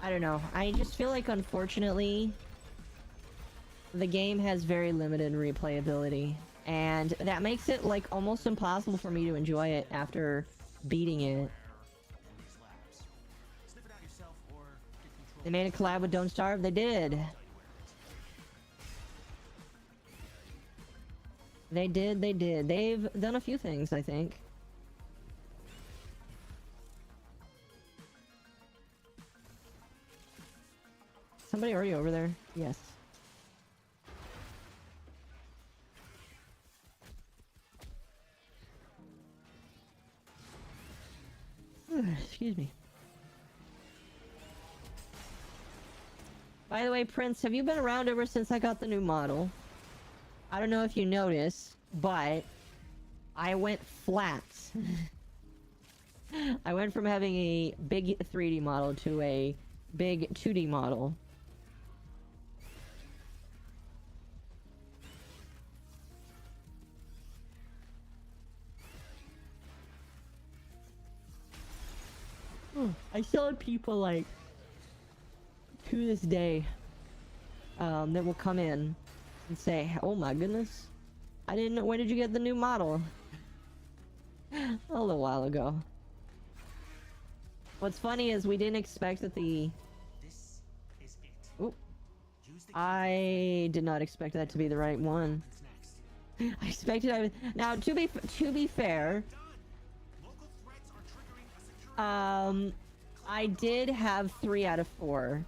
I don't know. I just feel like, unfortunately, the game has very limited replayability. And that makes it, like, almost impossible for me to enjoy it after beating it. They made a collab with Don't Starve? They did. They did, they did. They've done a few things, I think. Somebody already over there? Yes. Excuse me. By the way, Prince, have you been around ever since I got the new model? I don't know if you noticed, but I went flat. I went from having a big 3D model to a big 2D model. I still have people, like, to this day, that will come in and say, oh my goodness, I didn't know, when did you get the new model? A little while ago. What's funny is we didn't expect that the... Oop. I did not expect that to be the right one. I expected I was... Now, to be fair... I did have 3 out of 4.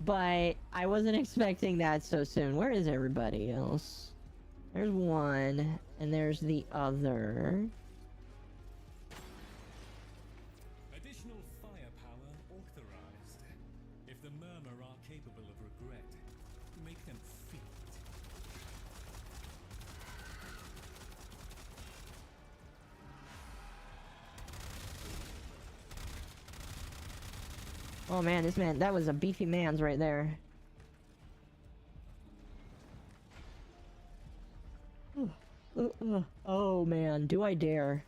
But I wasn't expecting that so soon. Where is everybody else? There's one, and there's the other. Additional firepower authorized. If the murmur are capable of regret, make them feel it. Oh man, this man, that was a beefy man's right there. Oh man, do I dare?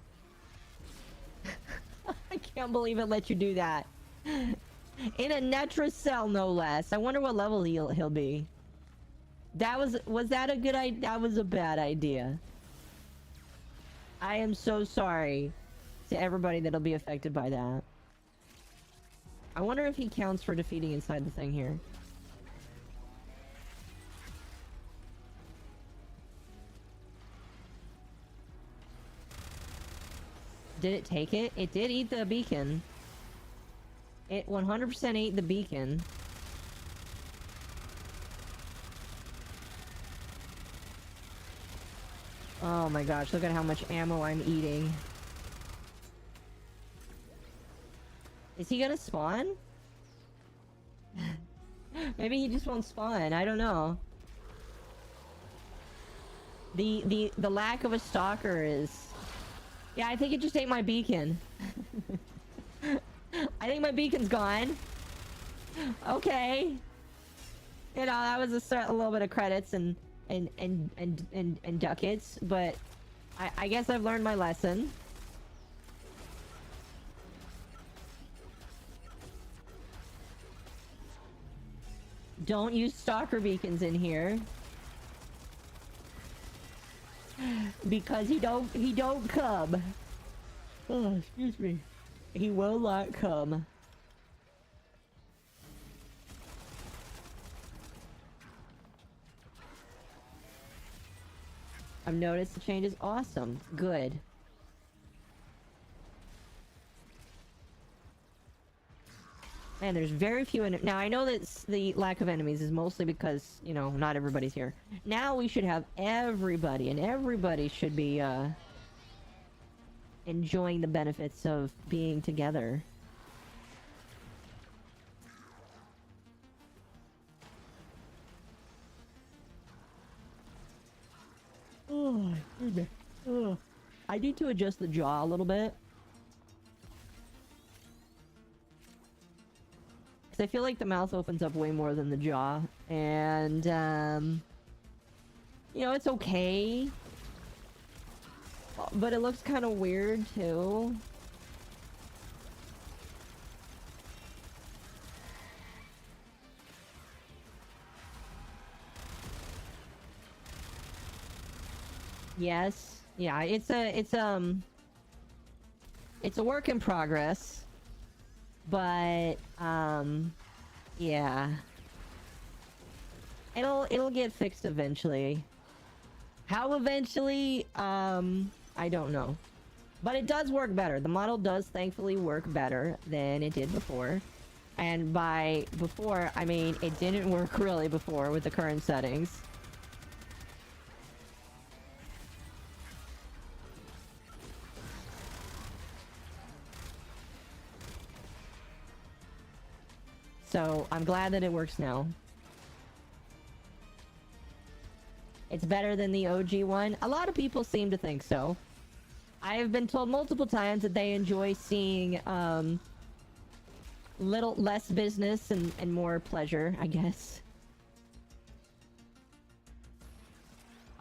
I can't believe it let you do that. In a Netracell, no less. I wonder what level he'll be. That was that a good idea? That was a bad idea. I am so sorry to everybody that'll be affected by that. I wonder if he counts for defeating inside the thing here. Did it take it? It did eat the beacon. It 100% ate the beacon. Oh my gosh, look at how much ammo I'm eating. Is he gonna spawn? Maybe he just won't spawn, I don't know. The lack of a stalker is... Yeah, I think it just ate my beacon. I think my beacon's gone. Okay. You know, that was a little bit of credits and ducats, but I guess I've learned my lesson. Don't use stalker beacons in here. Because he don't come. Oh, excuse me. He will not come. I've noticed the change is awesome. Good. Man, there's very few now I know that the lack of enemies is mostly because, you know, not everybody's here. Now we should have everybody, and everybody should be enjoying the benefits of being together. Oh, goodness. Oh. I need to adjust the jaw a little bit. I feel like the mouth opens up way more than the jaw, and you know, it's okay, but it looks kind of weird too. Yes, yeah, it's a work in progress. But yeah, it'll get fixed eventually. How eventually? I don't know, but it does work better. The model does thankfully work better than it did before, and by before I mean it didn't work really before with the current settings. So, I'm glad that it works now. It's better than the OG one. A lot of people seem to think so. I have been told multiple times that they enjoy seeing, little less business and more pleasure, I guess.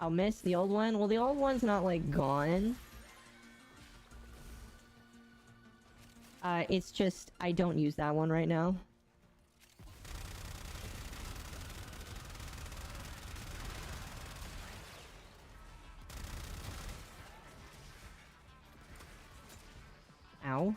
I'll miss the old one. Well, the old one's not, like, gone. It's just, I don't use that one right now. Ow.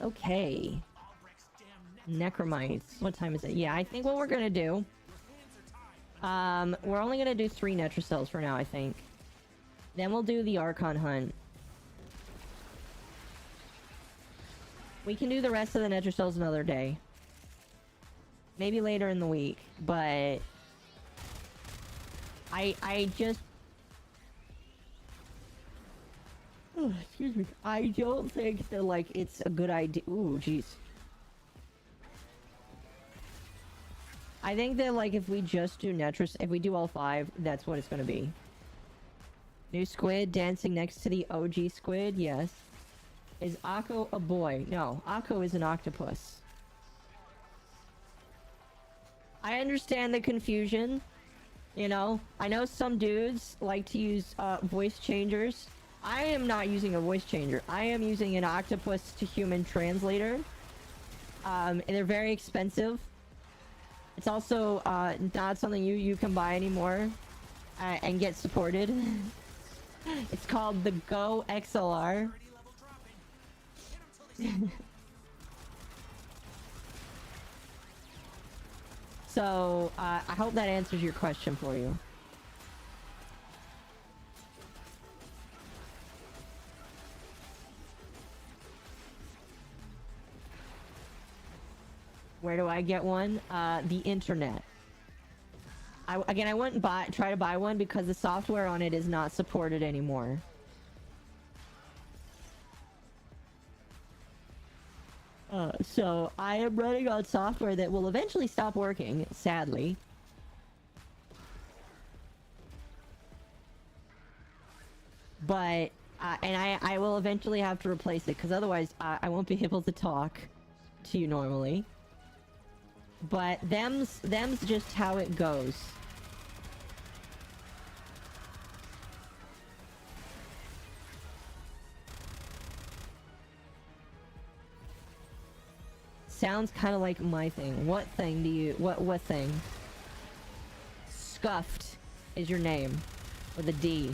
Okay. Albrecht's damn Necromites. What time is it? Yeah, I think what we're gonna do... we're only gonna do 3 Netracells for now, I think. Then we'll do the Archon hunt. We can do the rest of the Netracells another day. Maybe later in the week, but... I just... Oh, excuse me. I don't think that, like, it's a good idea. Ooh, jeez. I think that, like, if we just do if we do all 5, that's what it's gonna be. New squid dancing next to the OG squid, yes. Is Akko a boy? No, Akko is an octopus. I understand the confusion. You know, I know some dudes like to use voice changers. I am not using a voice changer. I am using an octopus to human translator. And they're very expensive. It's also not something you can buy anymore and get supported. It's called the Go XLR. So, I hope that answers your question for you. Where do I get one? The internet. I wouldn't try to buy one because the software on it is not supported anymore. So I am running on software that will eventually stop working, sadly. But, and I will eventually have to replace it, because otherwise I won't be able to talk to you normally. But them's just how it goes. Sounds kind of like my thing. What thing do you... What thing? Scuffed is your name. With a D.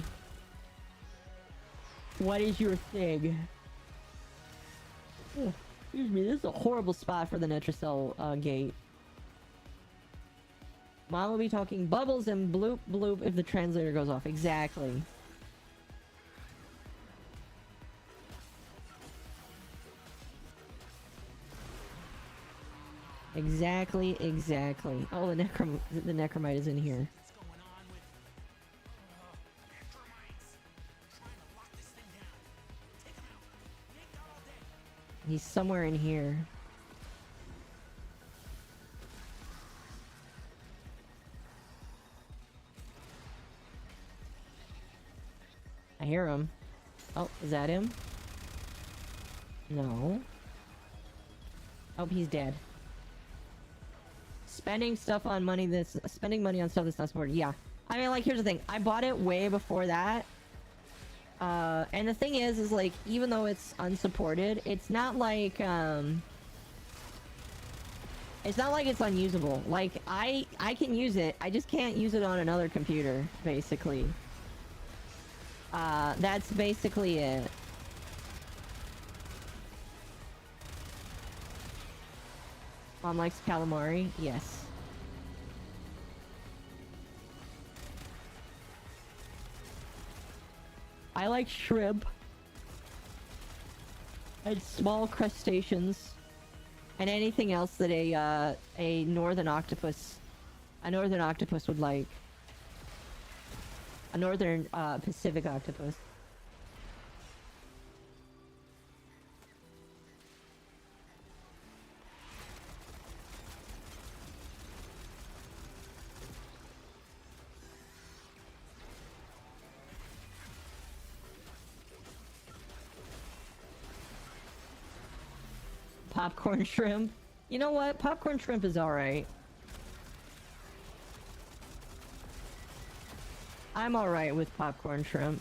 What is your thing? Oh, excuse me, this is a horrible spot for the Netracell gate. Mom will be talking bubbles and bloop bloop if the translator goes off. Exactly. Exactly. Oh, the necromite is in here. What's going on with Necromites? Trying to lock this thing down. Take him out. He ain't got all day. He's somewhere in here. I hear him. Oh, is that him? No. Oh, he's dead. Spending money on stuff that's not supported. Yeah. I mean, like, here's the thing. I bought it way before that. And the thing is like, even though it's unsupported, it's not like it's unusable. Like, I can use it. I just can't use it on another computer, basically. That's basically it. Mom likes calamari? Yes. I like shrimp. And small crustaceans. And anything else that a northern octopus would like. A northern Pacific octopus. Popcorn shrimp. You know what? Popcorn shrimp is alright. I'm alright with popcorn shrimp.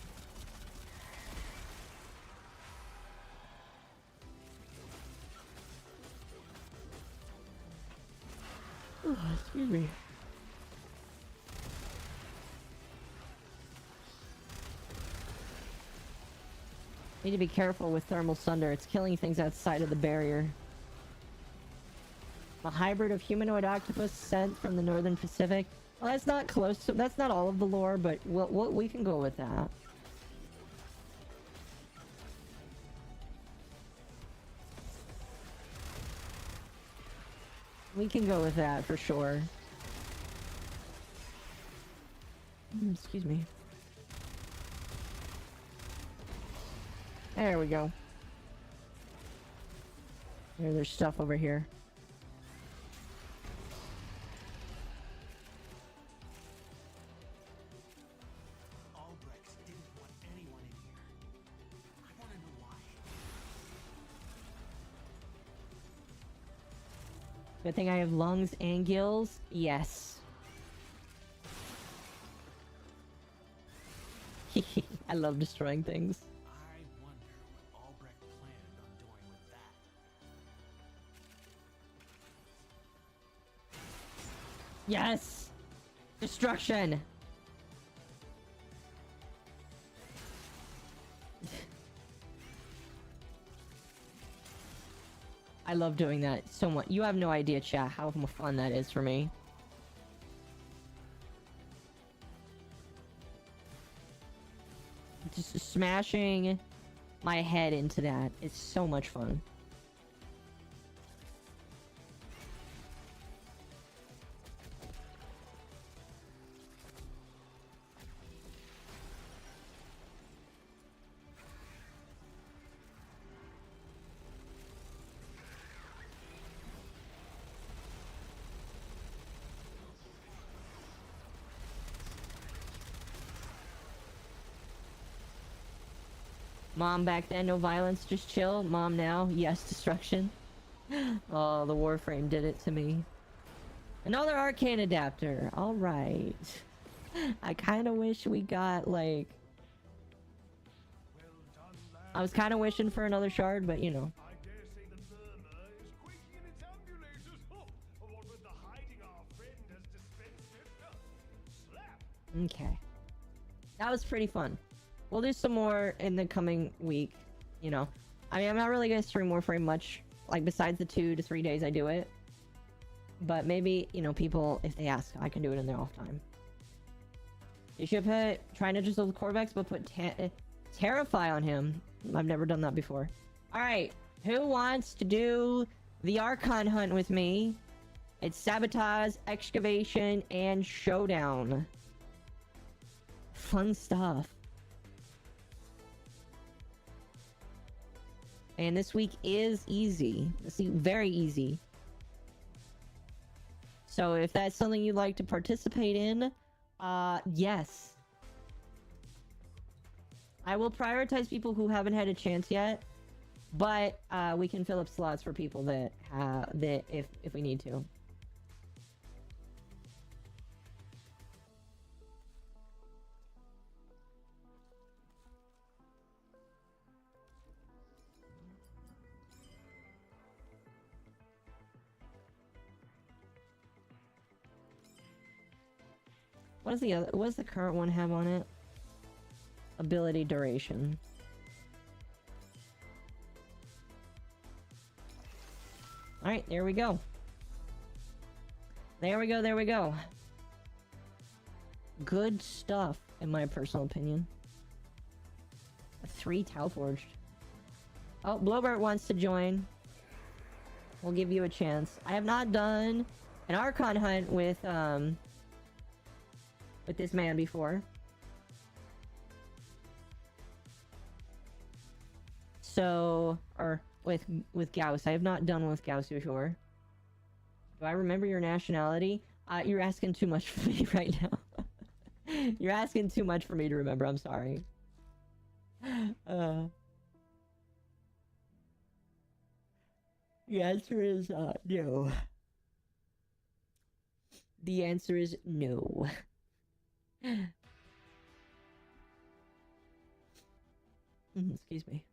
Oh, excuse me. Need to be careful with thermal sunder. It's killing things outside of the barrier. A hybrid of humanoid octopus sent from the northern Pacific. Well, that's not close to... That's not all of the lore, but we can go with that. We can go with that for sure. Excuse me. There we go. There's stuff over here. Albrecht didn't want anyone in here. I want to know why. Good thing I have lungs and gills. Yes. I love destroying things. I wonder what Albrecht planned on doing with that. Yes! Destruction! I love doing that so much. You have no idea, chat, how fun that is for me. Just smashing my head into that. It's so much fun. Mom back then, no violence, just chill. Mom now, yes, destruction. Oh, the Warframe did it to me. Another arcane adapter. Alright. I kind of wish we got, like... I was kind of wishing for another shard, but you know. I dare say the murmur is quaking in its ambulators. Oh, what with the hiding our friend has dispensed it. Slap! Okay. That was pretty fun. We'll do some more in the coming week, you know. I mean, I'm not really going to stream Warframe much, like, besides the 2 to 3 days I do it. But maybe, you know, people, if they ask, I can do it in their off time. You should put, try not just those Corvex, but put Terrify on him. I've never done that before. Alright, who wants to do the Archon hunt with me? It's Sabotage, Excavation, and Showdown. Fun stuff. And this week is easy. This week, very easy. So if that's something you'd like to participate in, yes. I will prioritize people who haven't had a chance yet, but we can fill up slots for people that if we need to. What does the current one have on it? Ability duration. Alright, there we go. There we go, there we go. Good stuff, in my personal opinion. 3 Tau Forged. Oh, Blowbert wants to join. We'll give you a chance. I have not done an Archon hunt with this man before. So, or with Gauss. I have not done with Gauss before. Do I remember your nationality? You're asking too much for me right now. You're asking too much for me to remember. I'm sorry. The answer is no. The answer is no. Excuse me.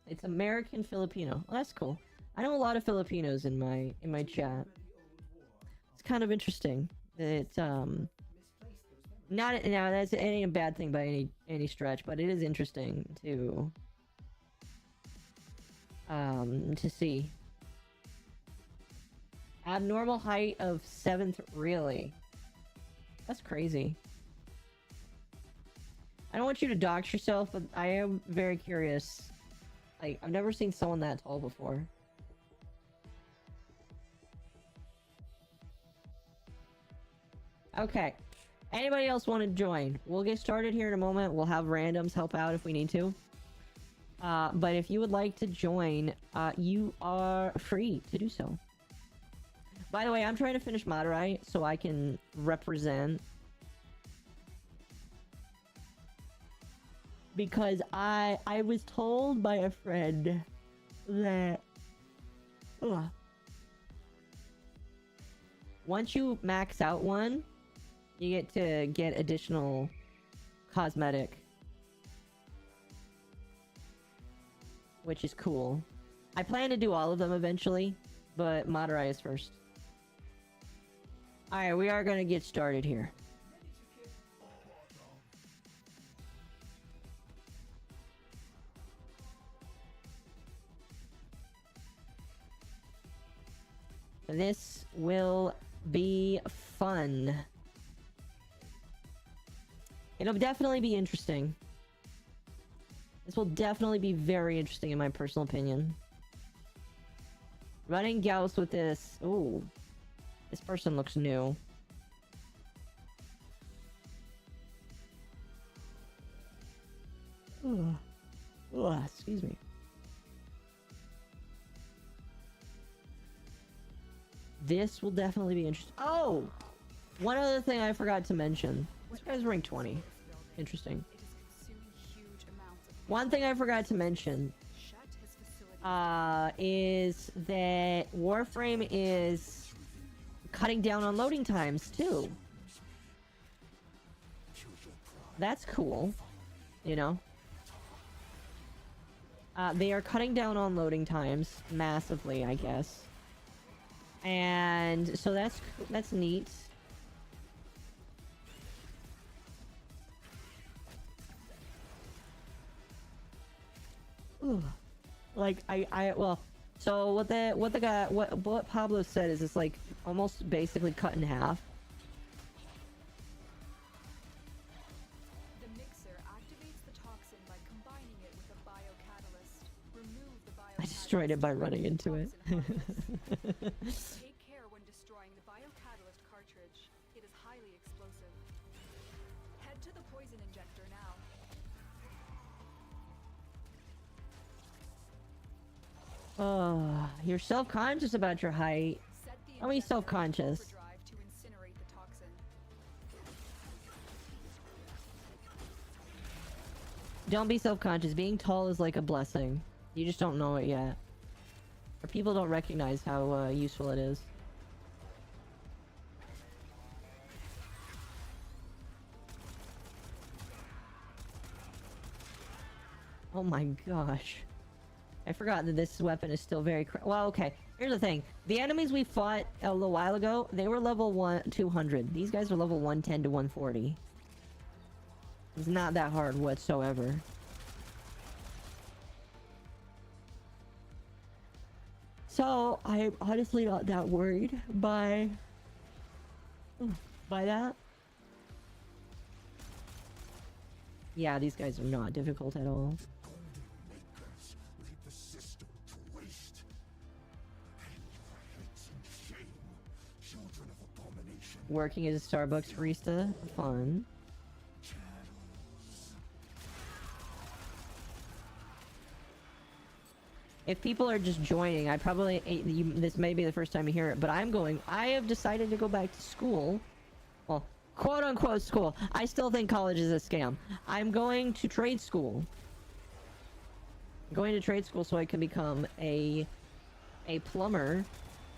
It's American Filipino. Well, that's cool. I know a lot of Filipinos in my chat. It's kind of interesting It's not no, that's it ain't a bad thing by any stretch, but it is interesting to see. Abnormal height of 7th, really? That's crazy. I don't want you to dox yourself, but I am very curious. Like, I've never seen someone that tall before. Okay. Anybody else want to join? We'll get started here in a moment. We'll have randoms help out if we need to. But if you would like to join, you are free to do so. By the way, I'm trying to finish Madurai so I can represent. Because I was told by a friend that once you max out one, you get to get additional cosmetic, which is cool. I plan to do all of them eventually, but Madurai is first. Alright, we are gonna get started here. This will be fun. It'll definitely be interesting. This will definitely be very interesting in my personal opinion. Running Gauss with this. Ooh. This person looks new. Ugh. Ugh, excuse me. This will definitely be interesting. Oh! One other thing I forgot to mention. This guy's rank 20. Interesting. One thing I forgot to mention is that Warframe is cutting down on loading times too. That's cool, you know. They are cutting down on loading times massively, I guess, and so that's neat. Ugh. Like well, so what Pablo said is it's like almost basically cut in half. The mixer activates the toxin by combining it with a biocatalyst. Remove the biocatalyst. I destroyed it by running into it. Take care when destroying the biocatalyst cartridge. It is highly explosive. Head to the poison injector now. Oh, you're self-conscious about your height. Are we self-conscious? Don't be self-conscious. Being tall is like a blessing. You just don't know it yet. Or people don't recognize how useful it is. Oh my gosh. I forgot that this weapon is still very well, okay. Here's the thing. The enemies we fought a little while ago, they were level 200. These guys are level 110 to 140. It's not that hard whatsoever. So, I'm honestly not that worried by that. Yeah, these guys are not difficult at all. Working as a Starbucks barista, fun. If people are just joining, I probably this may be the first time you hear it, but I have decided to go back to school. Well, quote unquote school. I still think college is a scam. I'm going to trade school. I'm going to trade school so I can become a plumber,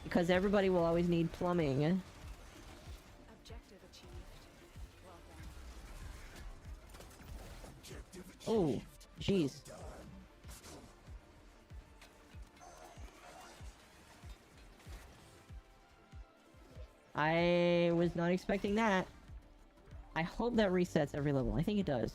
because everybody will always need plumbing. Oh, jeez. I was not expecting that. I hope that resets every level. I think it does.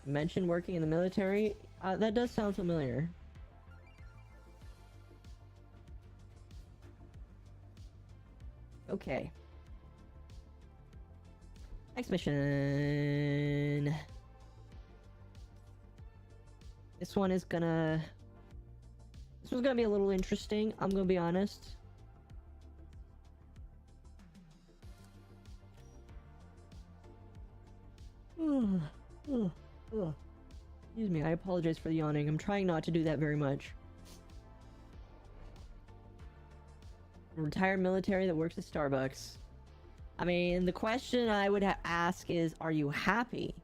Mentioned working in the military. That does sound familiar. Okay. Next mission. This one's gonna be a little interesting, I'm gonna be honest. Excuse me, I apologize for the yawning. I'm trying not to do that very much. Retired military that works at Starbucks. I mean, the question I would ask is, are you happy?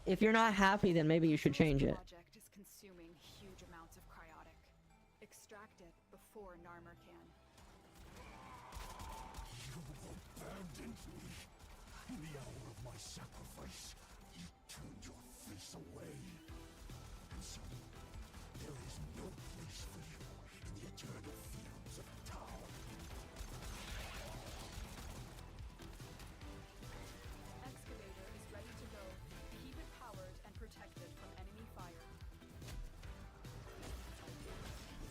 If you're not happy, then maybe you should change it. Project is consuming huge amounts of cryotic. Extract it before Narmer can. You abandoned me. In the hour of my sacrifice, you turned your face away. And so, there is no place for you in the eternal fields of Tau. Excavator is ready to go. Keep it powered and protected from enemy fire.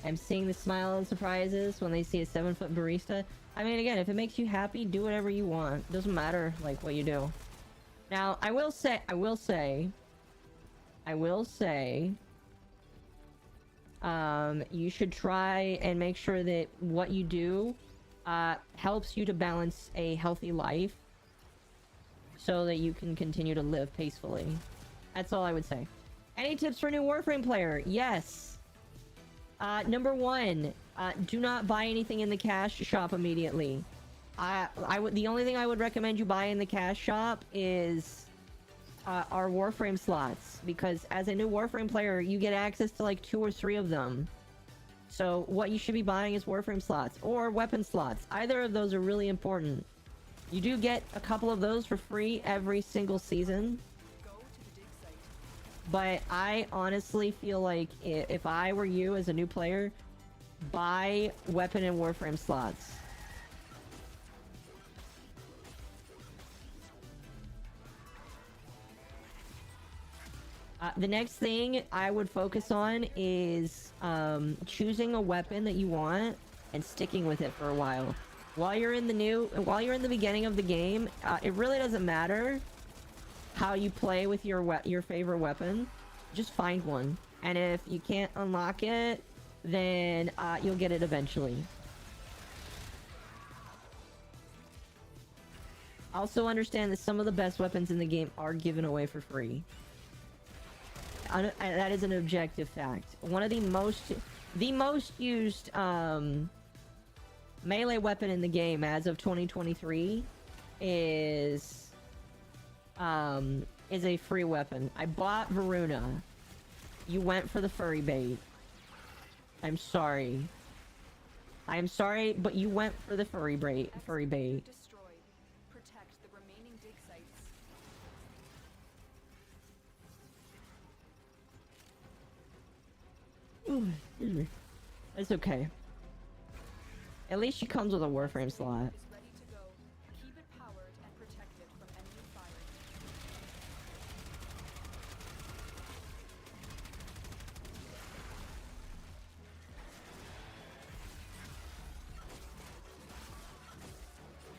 I'm seeing the smile and surprises when they see a 7-foot barista. I mean, again, if it makes you happy, do whatever you want. Doesn't matter, like, what you do. Now, I will say, you should try and make sure that what you do, helps you to balance a healthy life so that you can continue to live peacefully. That's all I would say. Any tips for a new Warframe player? Yes. Number 1, do not buy anything in the cash shop immediately. The only thing I would recommend you buy in the cash shop is our Warframe slots, because as a new Warframe player, you get access to like 2 or 3 of them. So what you should be buying is Warframe slots or weapon slots. Either of those are really important. You do get a couple of those for free every single season. Go to the dig site. But I honestly feel like if I were you as a new player, buy weapon and Warframe slots. The next thing I would focus on is choosing a weapon that you want and sticking with it for a while. While you're in the beginning of the game, it really doesn't matter how you play with your favorite weapon. Just find one, and if you can't unlock it, then you'll get it eventually. Also understand that some of the best weapons in the game are given away for free. That is an objective fact. One of the most used melee weapon in the game as of 2023 is a free weapon. I bought Varuna. You went for the furry bait. I'm sorry. I'm sorry, but you went for the furry bait. Destroyed. Protect the remaining dig sites. Ooh, excuse me. It's okay. At least she comes with a Warframe slot. Is ready to go. Keep it powered and protected from enemy fire.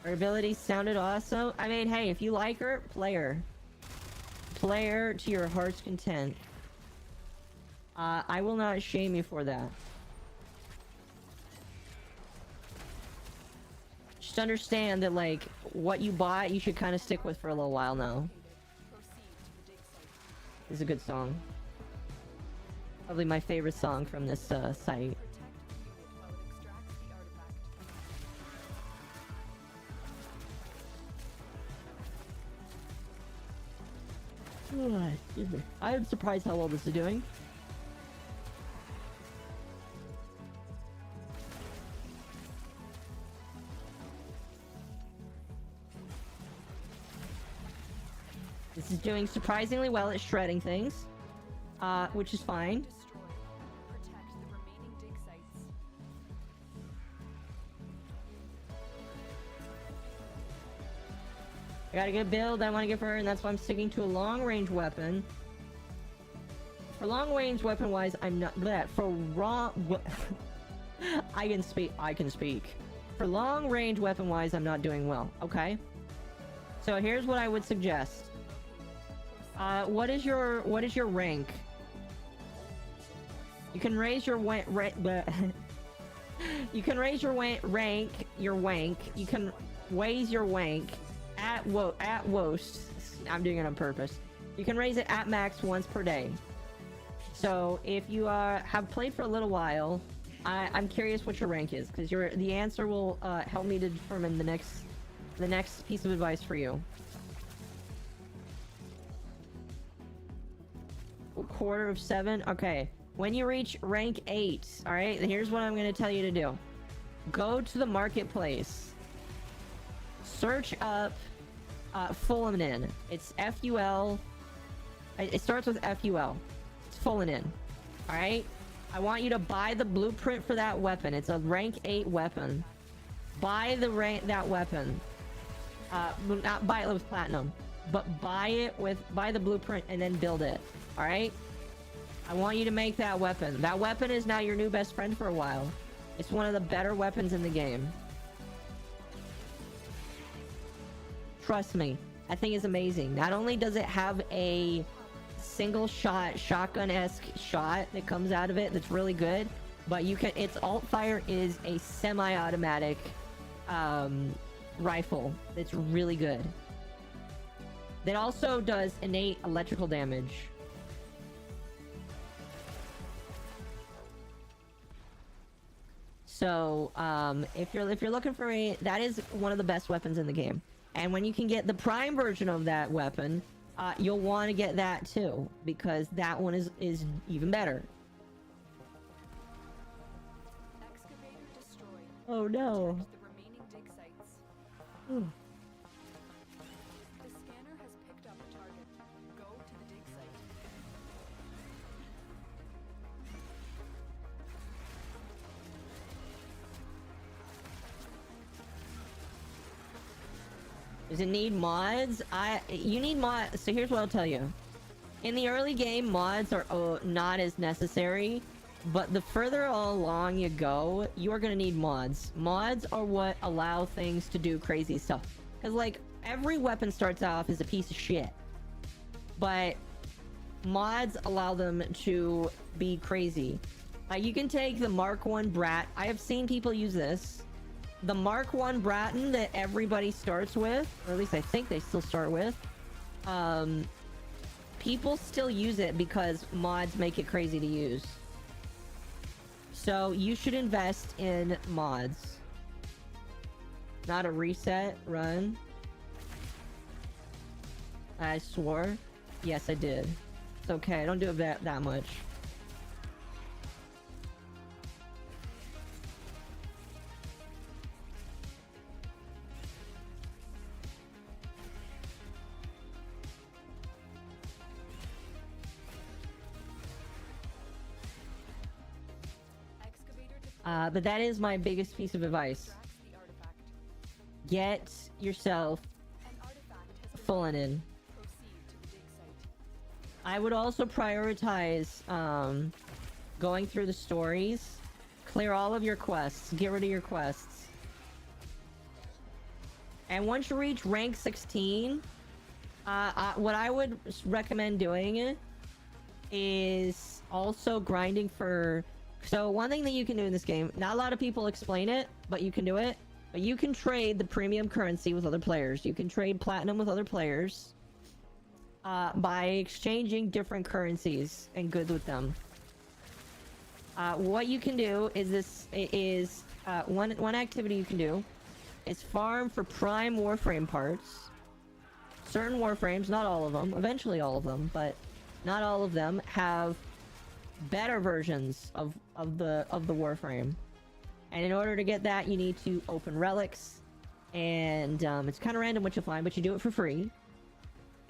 Her ability sounded awesome. I mean, hey, if you like her, play her. Play her to your heart's content. I will not shame you for that. Just understand that, like, what you bought, you should kind of stick with for a little while now. Proceed to the dig site. It's a good song. Probably my favorite song from this site. Protect the unit while it extracts the artifact. Excuse me. I am surprised how well this is doing. This is doing surprisingly well at shredding things, which is fine. Destroy. Protect the remaining dig sites. I got a good build I want to give her, and that's why I'm sticking to a long-range weapon. For long-range weapon-wise, I'm not that. For raw, I can speak. For long-range weapon-wise, I'm not doing well. Okay. So here's what I would suggest. What is your rank? You can raise your you can raise your rank. You can raise your rank at worst. I'm doing it on purpose. You can raise it at max once per day. So if you have played for a little while, I'm curious what your rank is, because the answer will help me to determine the next piece of advice for you. Quarter of 7. Okay. When you reach rank 8, all right. Here's what I'm going to tell you to do. Go to the marketplace. Search up Fulmin. It's FUL. It starts with FUL. It's Fulmin. All right. I want you to buy the blueprint for that weapon. It's a rank 8 weapon. Buy that weapon. Not buy it with platinum, but buy the blueprint and then build it. All right. I want you to make that weapon. That weapon is now your new best friend for a while. It's one of the better weapons in the game. Trust me, that thing is amazing. Not only does it have a single shot, shotgun-esque shot that comes out of it that's really good, but its alt fire is a semi-automatic rifle that's really good. That also does innate electrical damage. So, if you're looking for that is one of the best weapons in the game. And when you can get the prime version of that weapon, you'll want to get that too, because that one is even better. Excavator destroyed. Oh no. Protect the remaining dig sites. The scanner has picked up a target. Go to the dig site. Does it need mods? You need mods. So here's what I'll tell you. In the early game, mods are not as necessary, but the further along you go, you are gonna need mods. Mods are what allow things to do crazy stuff. Cause like every weapon starts off as a piece of shit, but mods allow them to be crazy. You can take the Mark 1 Brat. I have seen people use this. The Mark 1 Bratton that everybody starts with, or at least I think they still start with, people still use it because mods make it crazy to use. So you should invest in mods. Not a reset run. I swore. Yes, I did. It's okay. I don't do it that much. But that is my biggest piece of advice. Tracks the artifact. Get yourself An artifact has been full in. Proceed to the dig site. I would also prioritize going through the stories. Clear all of your quests. Get rid of your quests. And once you reach rank 16, what I would recommend doing is also grinding for... So one thing that you can do in this game, not a lot of people explain it, but you can do it. But you can trade the premium currency with other players. You can trade platinum with other players by exchanging different currencies and goods with them. What you can do is one activity you can do is farm for prime Warframe parts. Certain Warframes, not all of them, eventually all of them, but not all of them have better versions of the Warframe. And in order to get that, you need to open relics, and it's kind of random what you'll find, but you do it for free.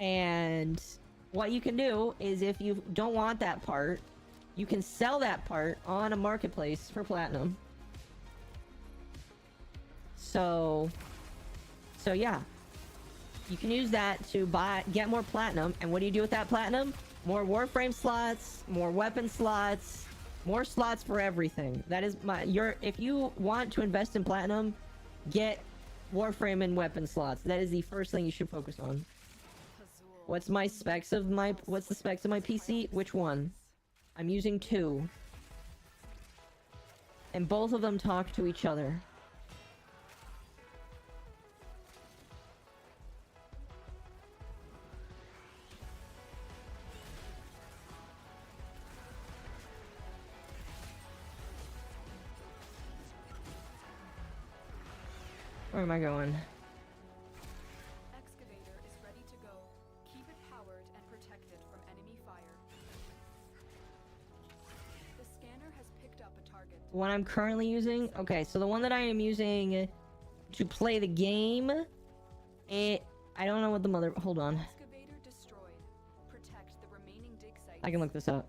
And what you can do is, if you don't want that part, you can sell that part on a marketplace for platinum. So yeah, you can use that to get more platinum. And what do you do with that platinum? More Warframe slots, more weapon slots, more slots for everything. That is if you want to invest in platinum, get Warframe and weapon slots. That is the first thing you should focus on. What's the specs of my PC? Which one? I'm using 2. And both of them talk to each other. Where am I going? Excavator is ready to go. Keep it powered and protected from enemy fire. The scanner has picked up a target. What I'm currently using? Okay, so the one that I am using to play the game, I don't know what the mother... Hold on. Excavator destroyed. Protect the remaining dig sites. I can look this up.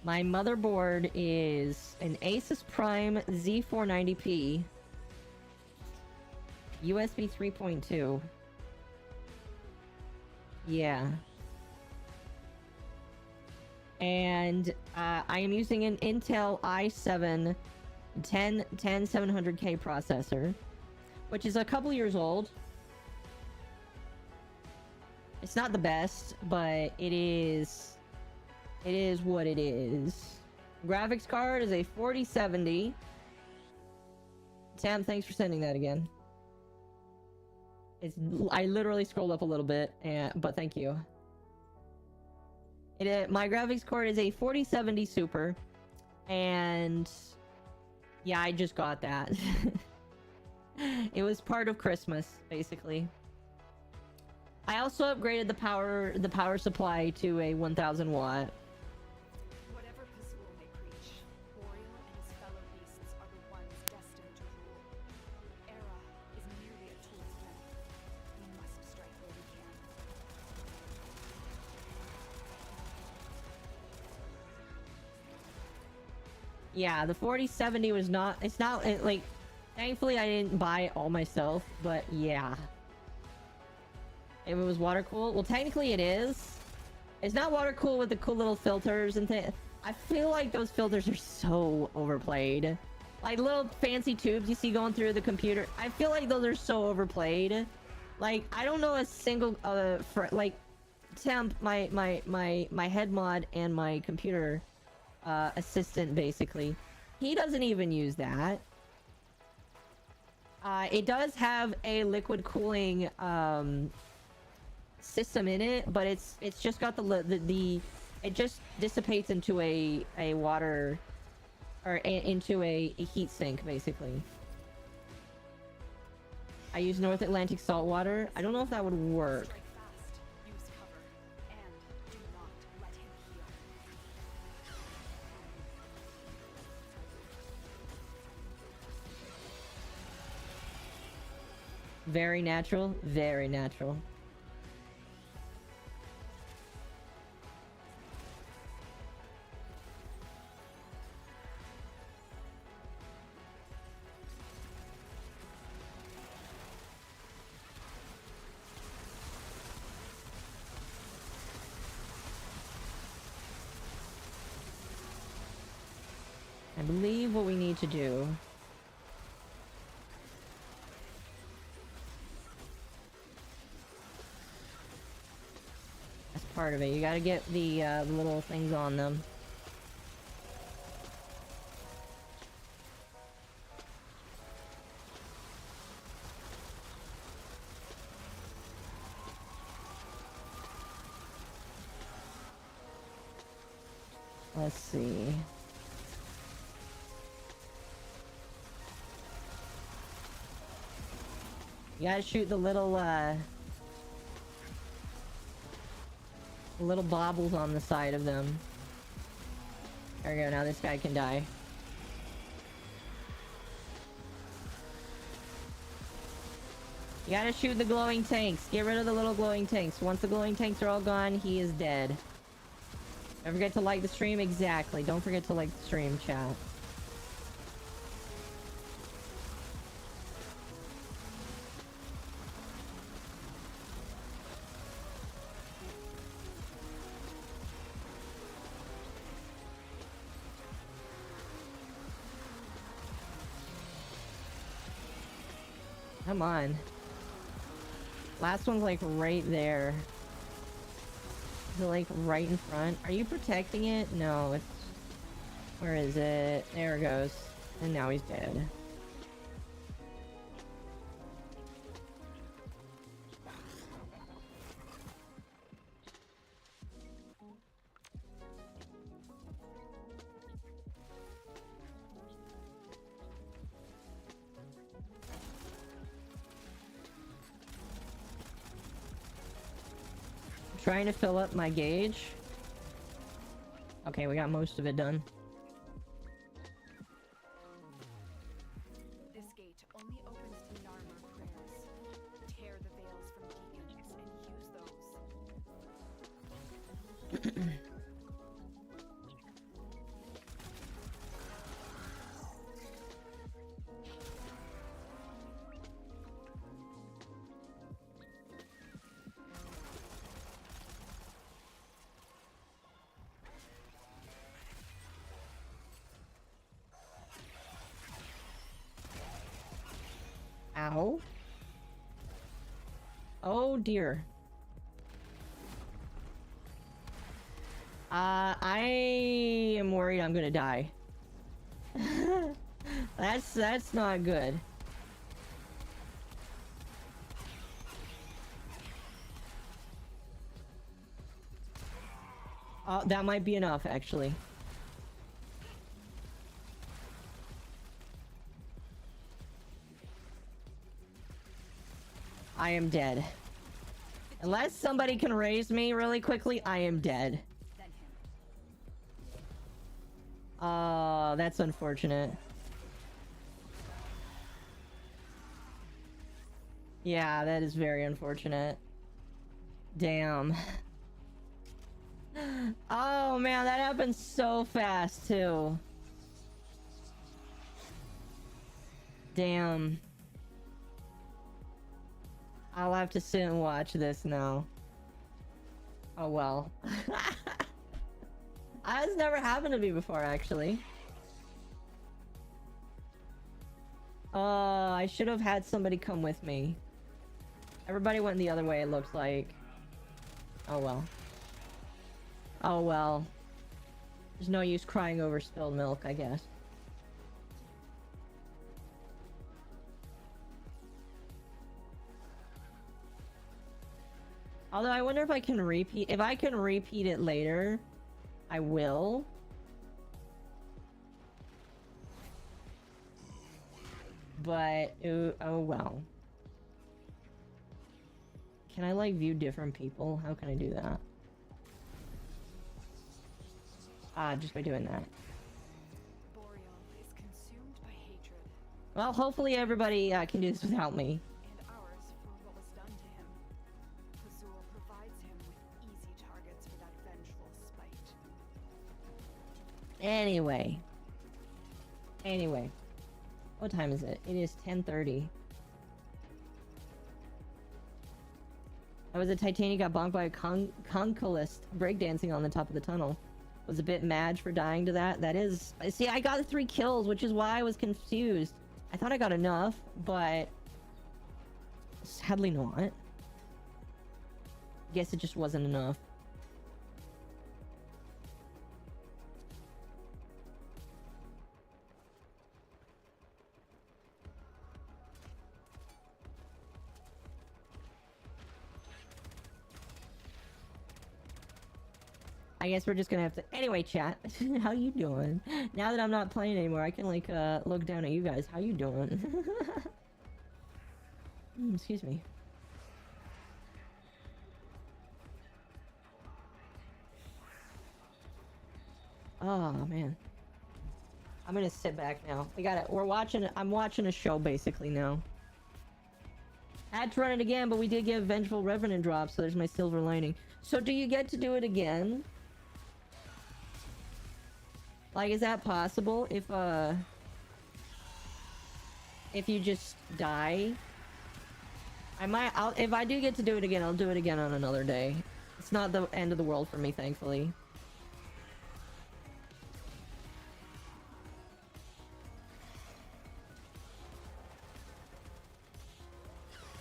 My motherboard is an Asus Prime Z490p, USB 3.2. Yeah. And I am using an Intel i7 10700K processor, which is a couple years old. It's not the best, but it is what it is. Graphics card is a 4070. Sam, thanks for sending that again. I literally scrolled up a little bit, but thank you. My graphics card is a 4070 Super, and yeah, I just got that. It was part of Christmas, basically. I also upgraded the power supply to a 1000 watt. Whatever Pazul may preach, Boreal and his fellow beasts are the ones destined to rule. Era is merely a tool to them. We must strike where we can. Yeah, the 4070 was not... It's not... like, thankfully I didn't buy it all myself, but yeah. If it was water cooled, well, technically it is. It's not water cooled with the cool little filters and things. I feel like those filters are so overplayed. Like little fancy tubes you see going through the computer. I feel like those are so overplayed. Like, I don't know a single like Temp, my head mod and my computer assistant, basically. He doesn't even use that. It does have a liquid cooling system in it, but it's just got the it just dissipates into a water or into a heat sink, basically. I use North Atlantic salt water. I don't know if that would work. Strike fast, use cover, and do not let him heal. Very natural, very natural. I believe what we need to do as part of it, you gotta get the little things on them. Let's see. You gotta shoot the little baubles on the side of them. There we go, now this guy can die. You gotta shoot the glowing tanks. Get rid of the little glowing tanks. Once the glowing tanks are all gone, he is dead. Don't forget to like the stream. Exactly. Don't forget to like the stream, chat. Come on. Last one's like right there. Is it like right in front? Are you protecting it? No, it's... Where is it? There it goes. And now he's dead. Trying to fill up my gauge. Okay, we got most of it done. This gate only opens to Narmer prayers. Tear the veils from deacons and use those. Ow. Oh dear. I am worried I'm gonna die. That's not good. That might be enough, actually. I am dead. Unless somebody can raise me really quickly, I am dead. That's unfortunate. Yeah, that is very unfortunate. Damn. Oh man, that happened so fast too. Damn. I'll have to sit and watch this now. Oh well. That's never happened to me before, actually. I should have had somebody come with me. Everybody went the other way, it looks like. Oh well. Oh well. There's no use crying over spilled milk, I guess. Although I wonder if I can repeat... If I can repeat it later, I will. But, oh well. Can I, like, view different people? How can I do that? Just by doing that. Boreal is consumed by hatred, Well, hopefully everybody can do this without me. and ours for what was done to him. Pazul provides him with easy targets for that vengeful spite. Anyway. What time is it? It is 10:30. I was a Titanium, got bonked by a concolist breakdancing on the top of the tunnel. Was a bit mad for dying to that. That is... See, I got 3 kills, which is why I was confused. I thought I got enough, but... sadly not. Guess it just wasn't enough. I guess we're just gonna have to... Anyway, chat. How you doing? Now that I'm not playing anymore, I can, like, look down at you guys. How you doing? Excuse me. Oh man. I'm gonna sit back now. I'm watching a show basically now. Had to run it again, but we did get Vengeful Revenant drop, so there's my silver lining. So do you get to do it again? Like, is that possible if you just die? If I do get to do it again, I'll do it again on another day. It's not the end of the world for me, thankfully.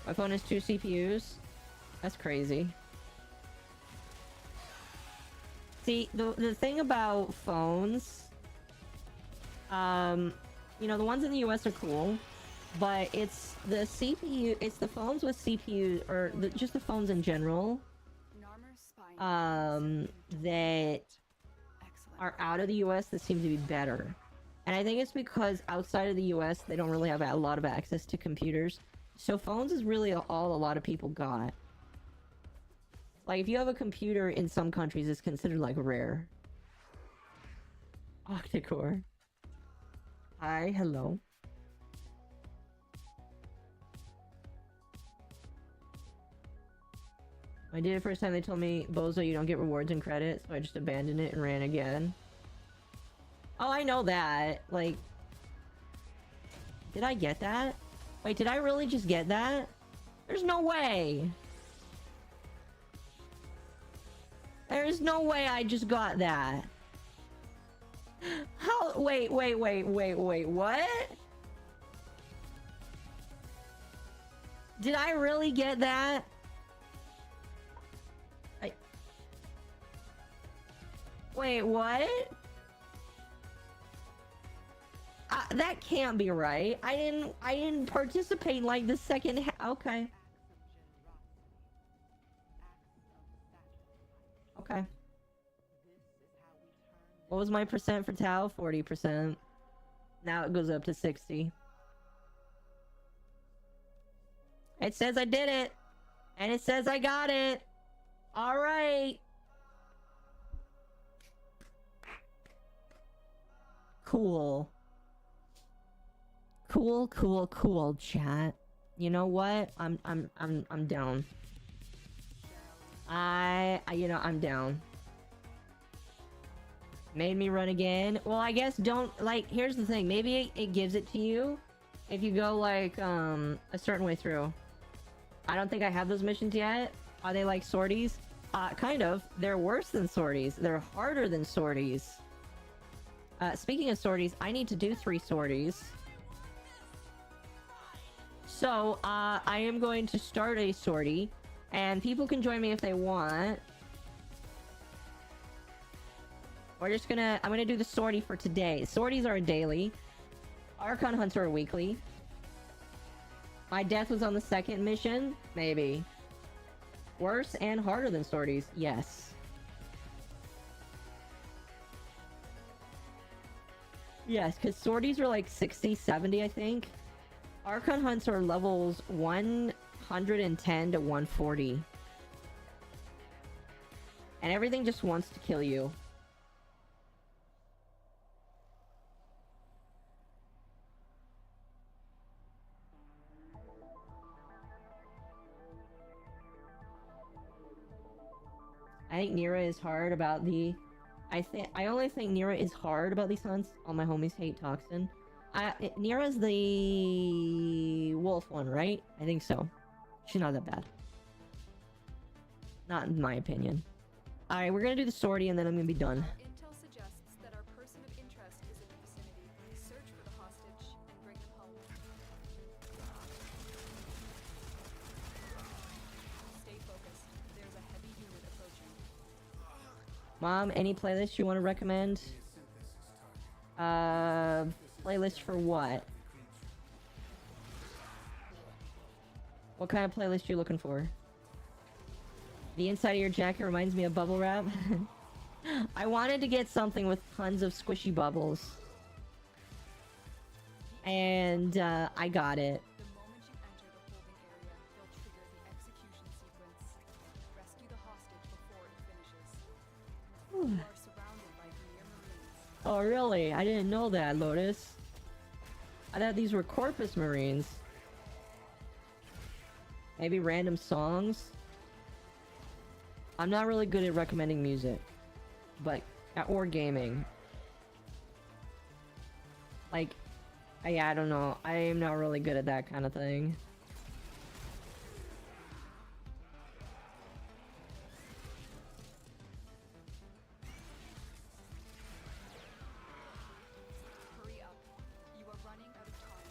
My phone has 2 CPUs. That's crazy. See, the thing about phones, you know, the ones in the US are cool, but it's the CPU, it's the phones with CPU, or just the phones in general, that are out of the US that seem to be better. And I think it's because outside of the US, they don't really have a lot of access to computers. So phones is really all a lot of people got. Like, if you have a computer in some countries, it's considered, like, rare. Octacore. Hi, hello. I did it first time they told me, Bozo, you don't get rewards and credits, so I just abandoned it and ran again. Oh, I know that. Like... Did I get that? Wait, did I really just get that? There's no way! There's no way I just got that. How? Wait, what? Did I really get that? Wait, what? That can't be right. I didn't participate like the second okay. Okay. What was my percent for Tau? 40%. Now it goes up to 60. It says I did it. And it says I got it. Alright. Cool. Cool, chat. You know what? I'm down. I'm down. Made me run again. Well, I guess don't, like, here's the thing. Maybe it gives it to you if you go, like, a certain way through. I don't think I have those missions yet. Are they like sorties? Kind of. They're worse than sorties. They're harder than sorties. Speaking of sorties, I need to do 3 sorties. So, I am going to start a sortie, and people can join me if they want. I'm gonna do the sortie for today. Sorties are a daily. Archon hunts are a weekly. My death was on the 2nd mission? Maybe. Worse and harder than sorties? Yes. Yes, because sorties are like 60, 70, I think. Archon hunts are levels 110 to 140. And everything just wants to kill you. I think Nira is hard about the... I only think Nira is hard about these hunts. All my homies hate Toxin. Nira's the... wolf one, right? I think so. She's not that bad. Not in my opinion. Alright, we're gonna do the sortie and then I'm gonna be done. Intel suggests that our person of interest is in the vicinity. Search for the hostage and bring him home. Stay focused. There's a heavy unit approaching. Mom, any playlist you want to recommend? Playlist for what? What kind of playlist you looking for? The inside of your jacket reminds me of bubble wrap. I wanted to get something with tons of squishy bubbles. And, I got it. The moment you enter the holding area, they'll trigger the execution sequence. Rescue the hostage before it finishes. You are surrounded by near Marines. Oh, really? I didn't know that, Lotus. I thought these were Corpus Marines. Maybe random songs? I'm not really good at recommending music. But... or gaming. Like... yeah, I don't know. I am not really good at that kind of thing. Hurry up. You are running out of time.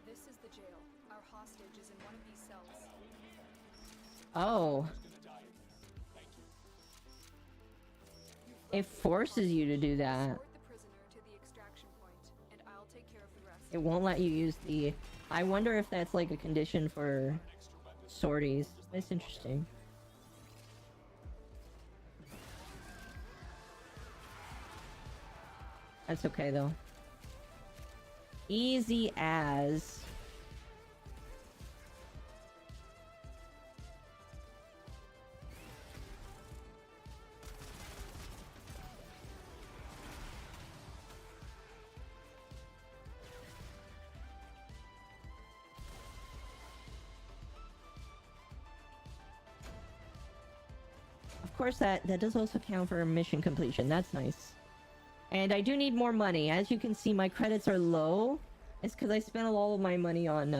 This is the jail. Our hostage is in one of these cells. Oh. It forces you to do that. Escort the prisoner to the extraction point, and I'll take care of the rest. It won't let you use the... I wonder if that's like a condition for sorties. That's interesting. That's okay though. Easy as... Of course, that does also count for mission completion. That's nice. And I do need more money. As you can see, my credits are low. It's because I spent all of my money on,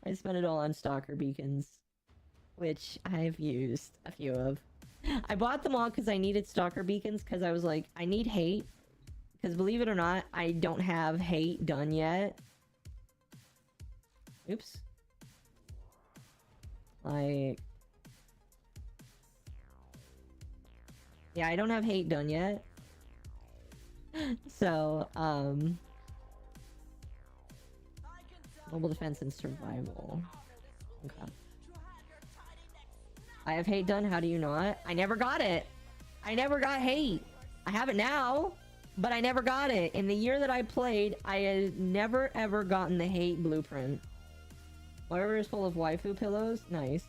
I spent it all on stalker beacons. Which I've used a few of. I bought them all because I needed stalker beacons because I was like, I need hate. Because believe it or not, I don't have hate done yet. Oops. Like... yeah, I don't have hate done yet. So, mobile defense and survival. Okay. I have hate done, how do you not? I never got it! I never got hate! I have it now, but I never got it. In the year that I played, I had never ever gotten the hate blueprint. Whatever is full of waifu pillows? Nice.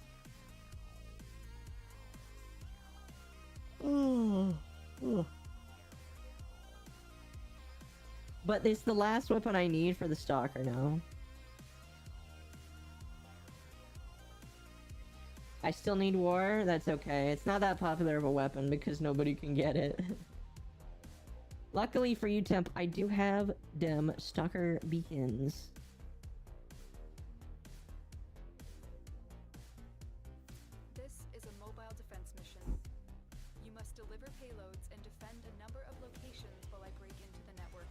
But it's the last weapon I need for the stalker now. I still need war? That's okay. It's not that popular of a weapon because nobody can get it. Luckily for you, Temp, I do have dem stalker beacons. This is a mobile defense mission. You must deliver payloads and defend a number of locations while I break into the network.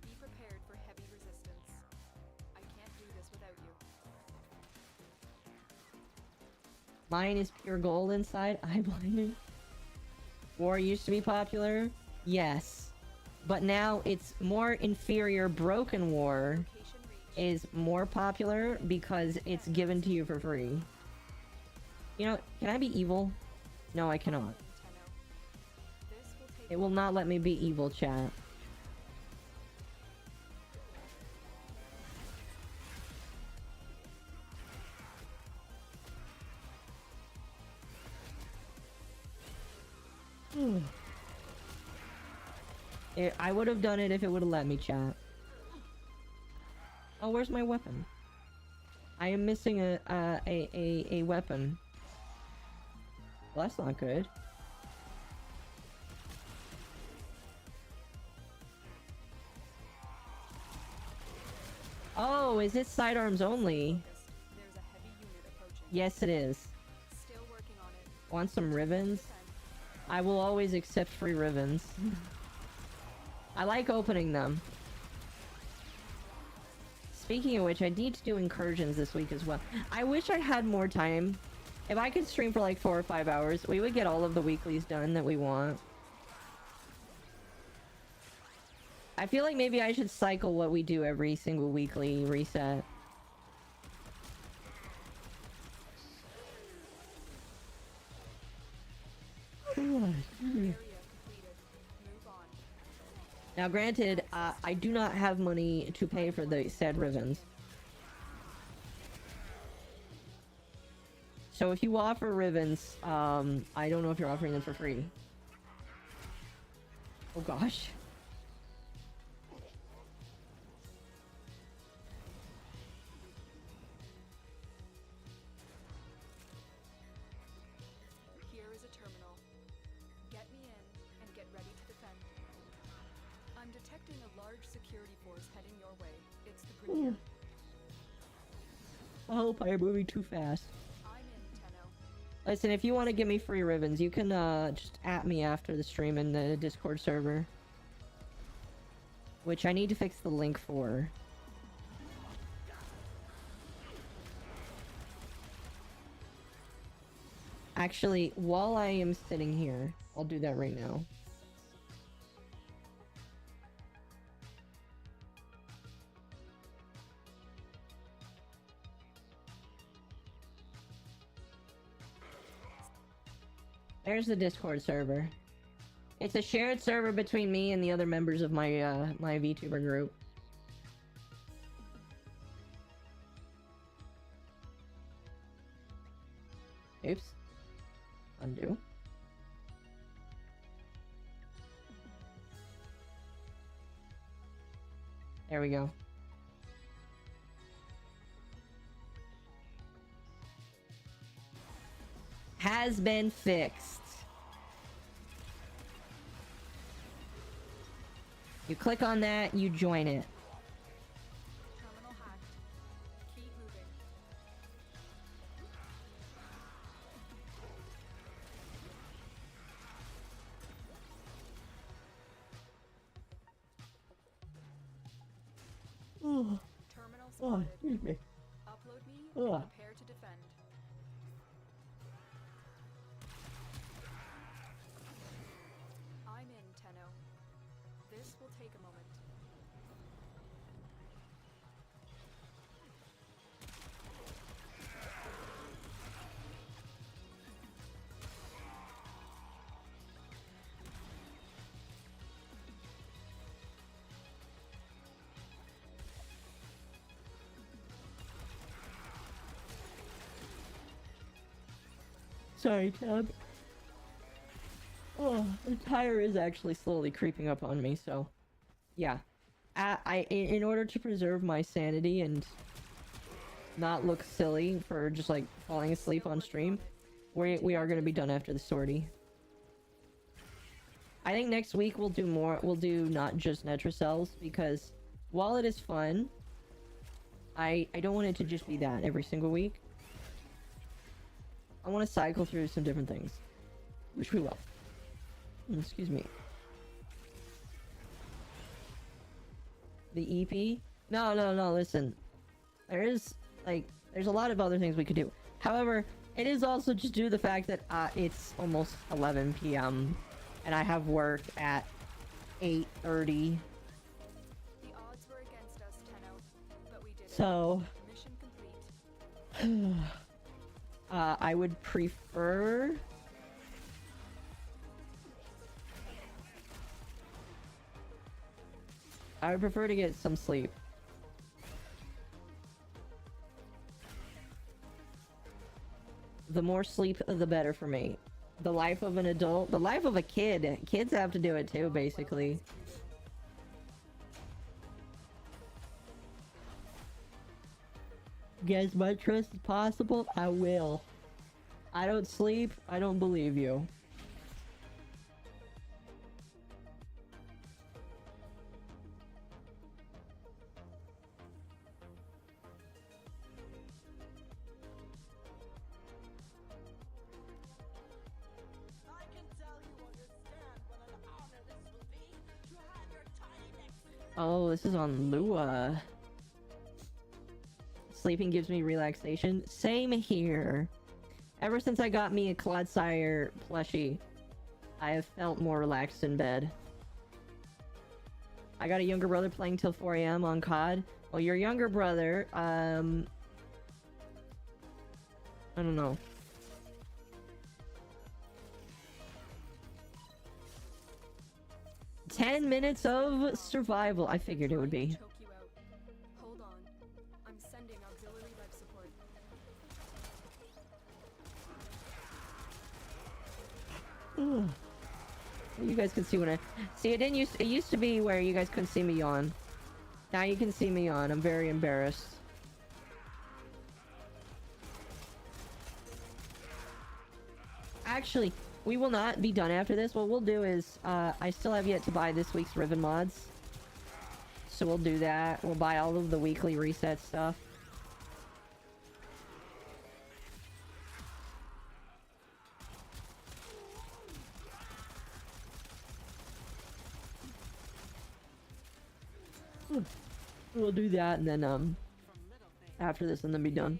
Be prepared for heavy resistance. I can't do this without you. Mine is pure gold inside. Eye blinding. War used to be popular. Yes. But now it's more inferior. Broken War Location reach. is more popular because it's given to you for free. You know, can I be evil? No, I cannot. This will take It will not let me be evil, chat. I would have done it if it would have let me, chat. Oh, where's my weapon? I am missing a weapon. Well, that's not good. Oh, is it sidearms only? There's a heavy unit approaching. Yes, it is. Still working on it. Want some ribbons? I will always accept free ribbons. I like opening them. Speaking of which, I need to do incursions this week as well. I wish I had more time. If I could stream for like 4 or 5 hours, we would get all of the weeklies done that we want. I feel like maybe I should cycle what we do every single weekly reset. Area completed. Move on. Now, granted, I do not have money to pay for the said ribbons. So if you offer ribbons, I don't know if you're offering them for free. Oh gosh. Here is a terminal. Get me in and get ready to defend. I'm detecting a large security force heading your way. It's the Grineer. I hope I'm moving too fast. I'm in, Tenno. Listen, if you want to give me free ribbons, you can just at me after the stream in the Discord server. Which I need to fix the link for. Actually, while I am sitting here, I'll do that right now. There's the Discord server. It's a shared server between me and the other members of my my VTuber group. Oops. Undo. There we go. Has been fixed. You click on that, you join it. Terminal hacked. Keep moving. Terminal spotted. Excuse me. Upload me and Ugh. prepare to defend. I'm in, Tenno. This will take a moment. Sorry, Tab. Oh, the tire is actually slowly creeping up on me, so... Yeah. In order to preserve my sanity and not look silly for just, like, falling asleep on stream, we are gonna be done after the sortie. I think next week we'll do not just Netracells, because while it is fun, I don't want it to just be that every single week. I want to cycle through some different things, which we will. Excuse me. The EP? No, listen. There's a lot of other things we could do. However, it is also just due to the fact that it's almost 11 p.m. and I have work at 8:30. The odds were against us, Tenno, but we did it. So... Mission complete. I would prefer... I would prefer to get some sleep. The more sleep, the better for me. The life of an adult, the life of a kid. Kids have to do it too, basically. Get as much rest as possible, I will. I don't sleep, I don't believe you. I can tell you understand what an honor this will be to have your tiny neck. Oh, this is on Lua. Sleeping gives me relaxation. Same here. Ever since I got me a Clodsire plushie, I have felt more relaxed in bed. I got a younger brother playing till 4 a.m. on COD. Well, your younger brother, I don't know. 10 minutes of survival. I figured it would be. Choke you out. Hold on. I'm sending auxiliary life support. You guys can see when I see it. Didn't used it used to be where you guys couldn't see me yawn. Now you can see me yawn. I'm very embarrassed. Actually, we will not be done after this. What we'll do is, I still have yet to buy this week's Riven mods. So we'll do that. We'll buy all of the weekly reset stuff. We'll do that and then, after this and then be done.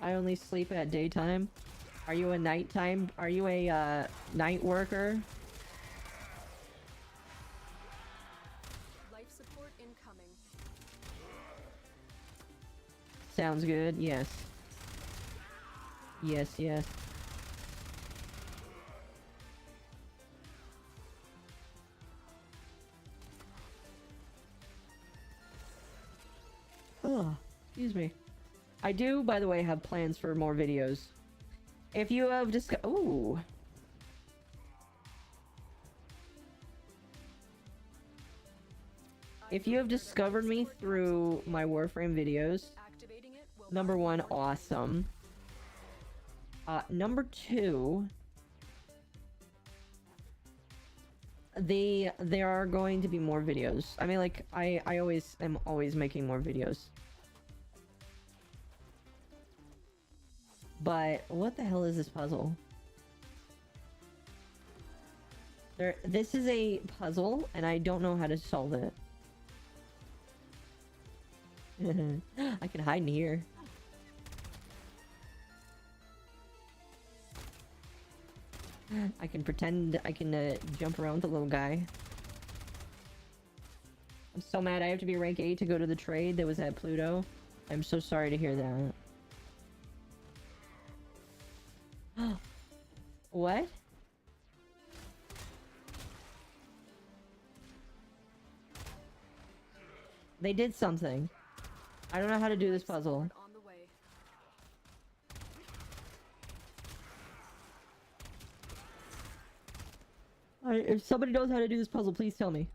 I only sleep at daytime. Are you a nighttime? Are you a night worker? Life support incoming. Sounds good. Yes. Yes, yes. Oh, excuse me. I do, by the way, have plans for more videos. If you have ooh. If you have discovered me through my Warframe videos, Activating it will number one, awesome. Number two, there are going to be more videos. I mean, like, I am always making more videos. But what the hell is this puzzle? This is a puzzle, and I don't know how to solve it. I can hide in here. I can pretend I can jump around with the little guy. I'm so mad I have to be rank 8 to go to the trade that was at Pluto. I'm so sorry to hear that. What? They did something. I don't know how to do this puzzle. on the way. If somebody knows how to do this puzzle, please tell me.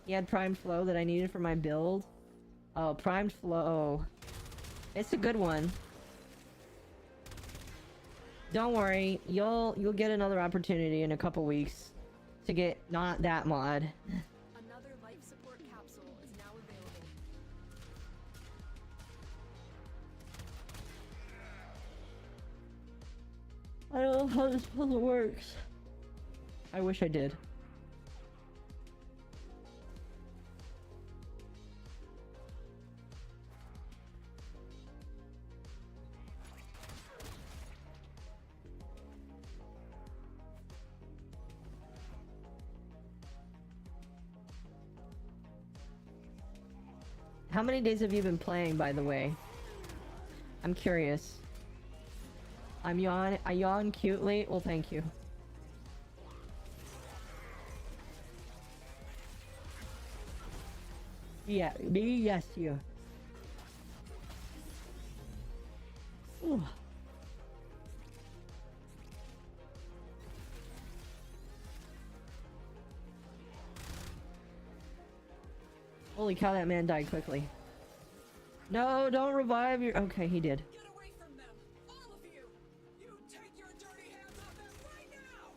He had primed flow that I needed for my build. Oh, primed flow. It's a good one. Don't worry, you'll get another opportunity in a couple weeks to get not that mod. Another life support capsule is now available. I don't know how this puzzle works. I wish I did. How many days have you been playing, by the way? I'm curious. I yawn cutely. Well, thank you. Yeah, me, yes, you. Ooh. Holy cow, that man died quickly. No, don't revive your... Okay, he did. Get away from them! All of you! You take your dirty hands off them right now!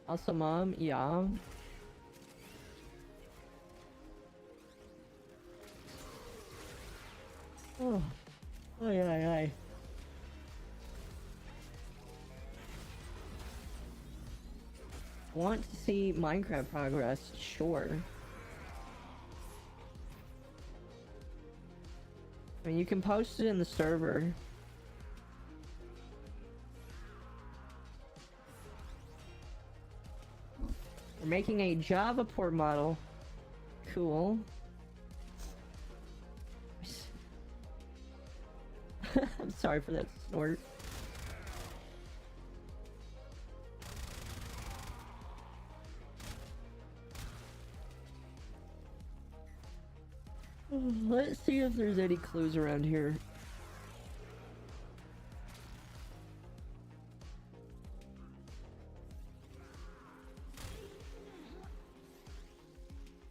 Also, Mom, yeah. Oh. Ay, ay, ay. Want to see Minecraft progress? Sure. I mean, you can post it in the server. We're making a Java port model cool. I'm sorry for that snort. Let's see if there's any clues around here.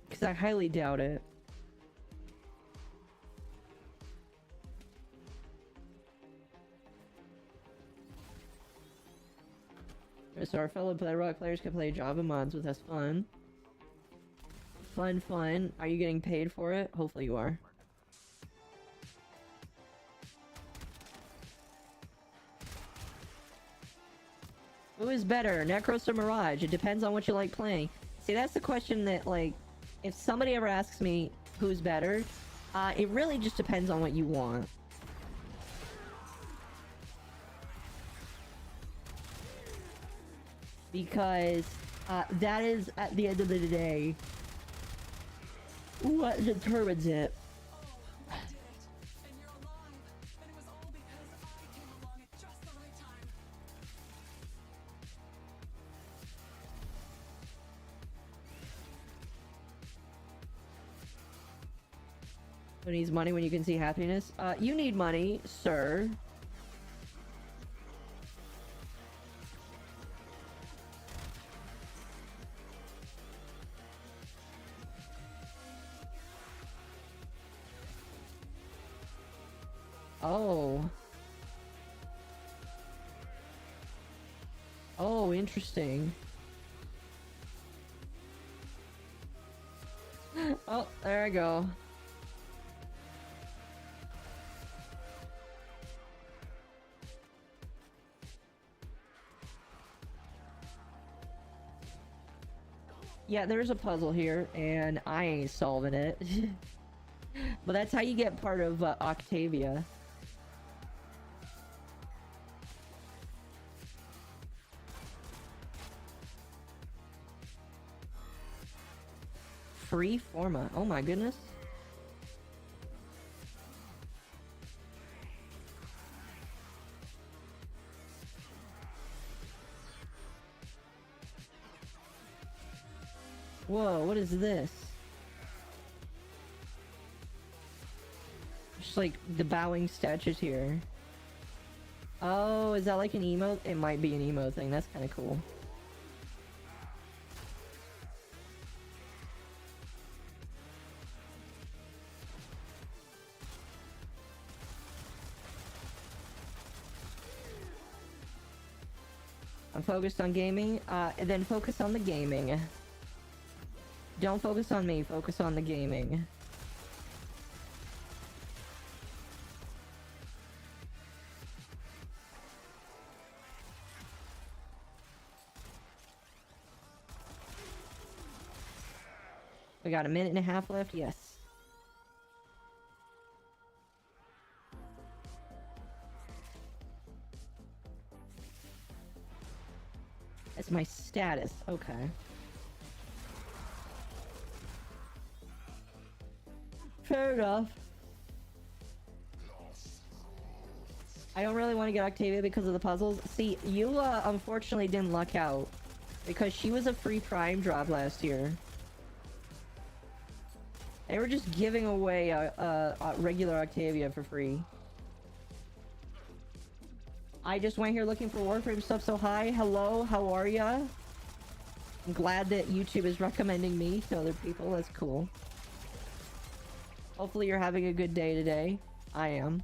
Because I highly doubt it. So our fellow Bedrock players can play Java mods with us. Fun. Fun. Are you getting paid for it? Hopefully you are. Who is better, Necros or Mirage? It depends on what you like playing. See, that's the question that, like, if somebody ever asks me who's better, it really just depends on what you want. Because that is, at the end of the day, what determines it. Oh, I did it. And you're alive. And it was all because I came along at just the right time. Who needs money when you can see happiness? You need money, sir. Oh. Oh, interesting. Oh, there I go. Yeah, there's a puzzle here, and I ain't solving it. But that's how you get part of Octavia. Free Forma. Oh my goodness. Whoa, what is this? Just like the bowing statues here. Oh, is that like an emo? It might be an emo thing. That's kind of cool. I'm focused on gaming, and then focus on the gaming. Don't focus on me, focus on the gaming. We got a minute and a half left, yes. That's my status, okay. Fair enough. I don't really want to get Octavia because of the puzzles. See, you unfortunately didn't luck out. Because she was a free Prime drop last year. They were just giving away a regular Octavia for free. I just went here looking for Warframe stuff, so hi, hello, how are ya? I'm glad that YouTube is recommending me to other people, that's cool. Hopefully you're having a good day today. I am.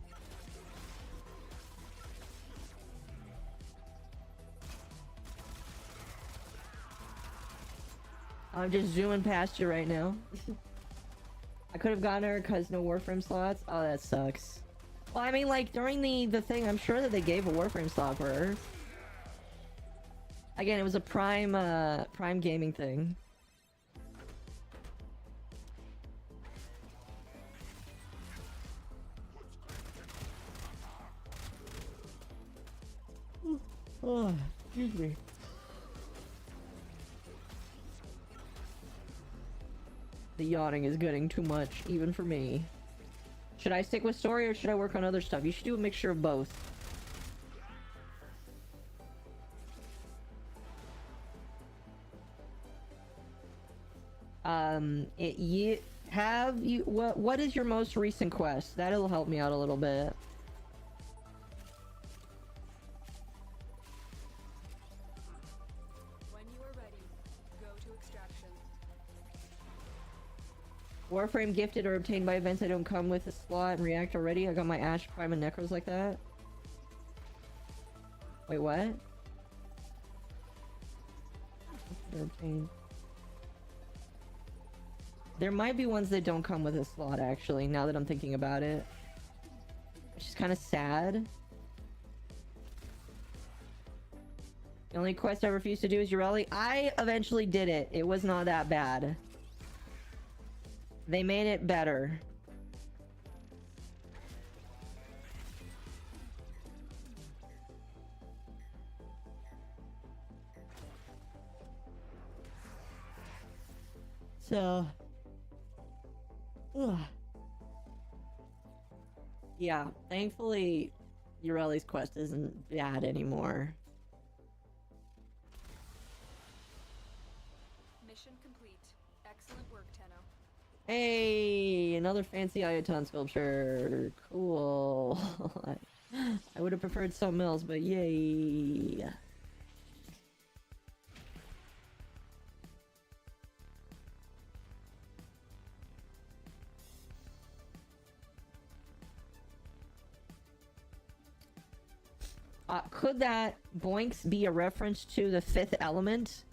I'm just zooming past you right now. I could have gotten her because no Warframe slots. Oh, that sucks. Well, I mean, like, during the thing, I'm sure that they gave a Warframe slot for her. Again, it was a Prime gaming thing. Oh, excuse me. The yawning is getting too much, even for me. Should I stick with story or should I work on other stuff? You should do a mixture of both. What is your most recent quest? That'll help me out a little bit. When you are ready, go to extraction. Warframe gifted or obtained by events that don't come with a slot and react already. I got my Ash, Prime, and Necros like that. Wait, what? Obtained. There might be ones that don't come with a slot, actually, now that I'm thinking about it. Which is kind of sad. The only quest I refuse to do is Ureli. I eventually did it. It was not that bad. They made it better. So... ugh. Yeah, thankfully, Ureli's quest isn't bad anymore. Mission complete. Excellent work, Tenno. Hey, another fancy Ayaton sculpture. Cool. I would have preferred something else, but yay. Could that boinks be a reference to the Fifth Element?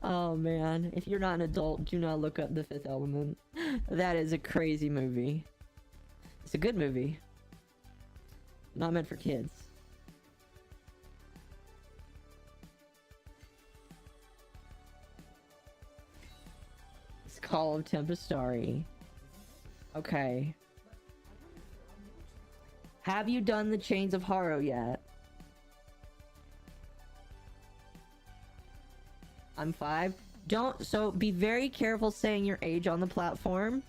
Oh man, if you're not an adult, do not look up the Fifth Element. That is a crazy movie. It's a good movie. Not meant for kids. It's Call of Tempestari. Okay. Have you done the Chains of Haro yet? I'm 5. So be very careful saying your age on the platform,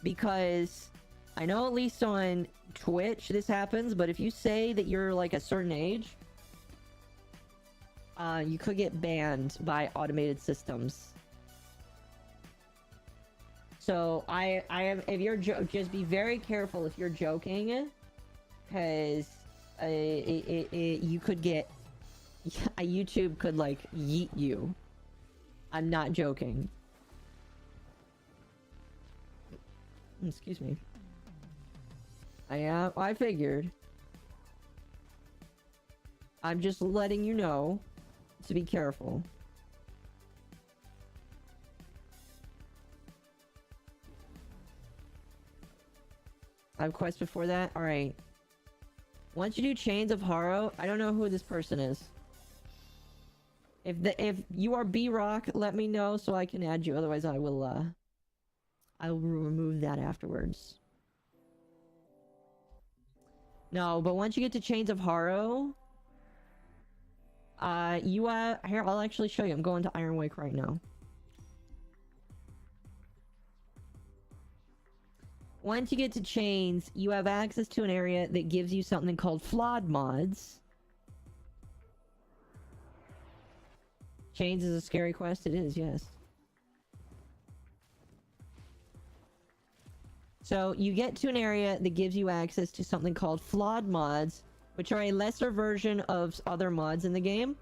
because I know at least on Twitch this happens, but if you say that you're like a certain age, you could get banned by automated systems. So if you're just be very careful if you're joking, because you could get YouTube could like yeet you. I'm not joking. Excuse me. I figured. I'm just letting you know to be careful. I have quests before that? Alright. Once you do Chains of Haro, I don't know who this person is. If you are B-Rock, let me know so I can add you. Otherwise, I will remove that afterwards. No, but once you get to Chains of Haro, here, I'll actually show you. I'm going to Iron Wake right now. Once you get to Chains, you have access to an area that gives you something called Flawed Mods. Chains is a scary quest? It is, yes. So, you get to an area that gives you access to something called Flawed Mods, which are a lesser version of other mods in the game.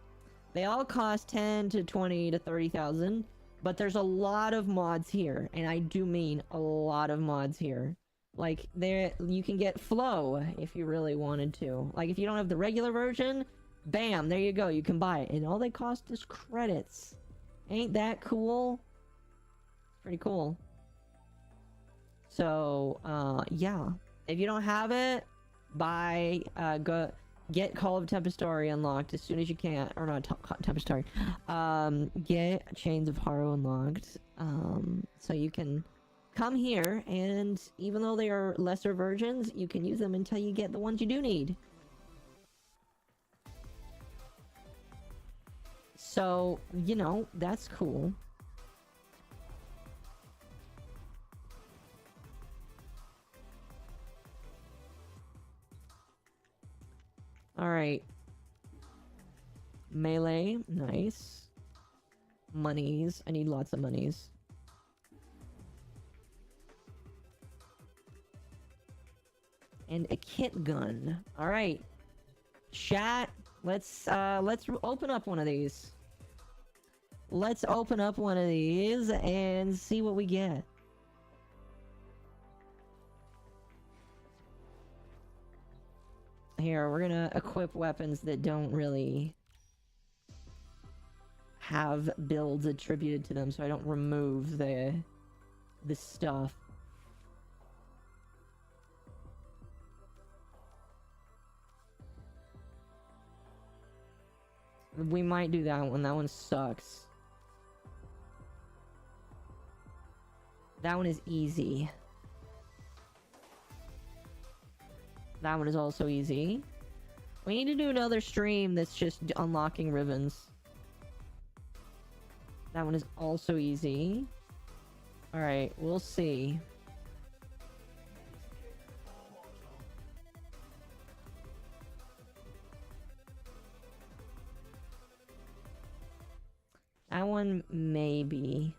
They all cost 10 to 20 to 30,000, but there's a lot of mods here, and I do mean a lot of mods here. Like, you can get Flow if you really wanted to. Like, if you don't have the regular version, bam, there you go, you can buy it. And all they cost is credits. Ain't that cool? Pretty cool. So, yeah. If you don't have it, get Call of Tempestari unlocked as soon as you can. Or not Tempestari. Get Chains of Haro unlocked. So you can come here, and even though they are lesser versions, you can use them until you get the ones you do need. So, you know, that's cool. Alright. Melee, nice. Monies. I need lots of monies. And a kit gun. Alright. Chat, let's open up one of these. Let's open up one of these and see what we get. Here, we're gonna equip weapons that don't really have builds attributed to them, so I don't remove the stuff. We might do that one. That one sucks. That one is easy. That one is also easy. We need to do another stream that's just unlocking ribbons. That one is also easy. Alright, we'll see. That one, maybe.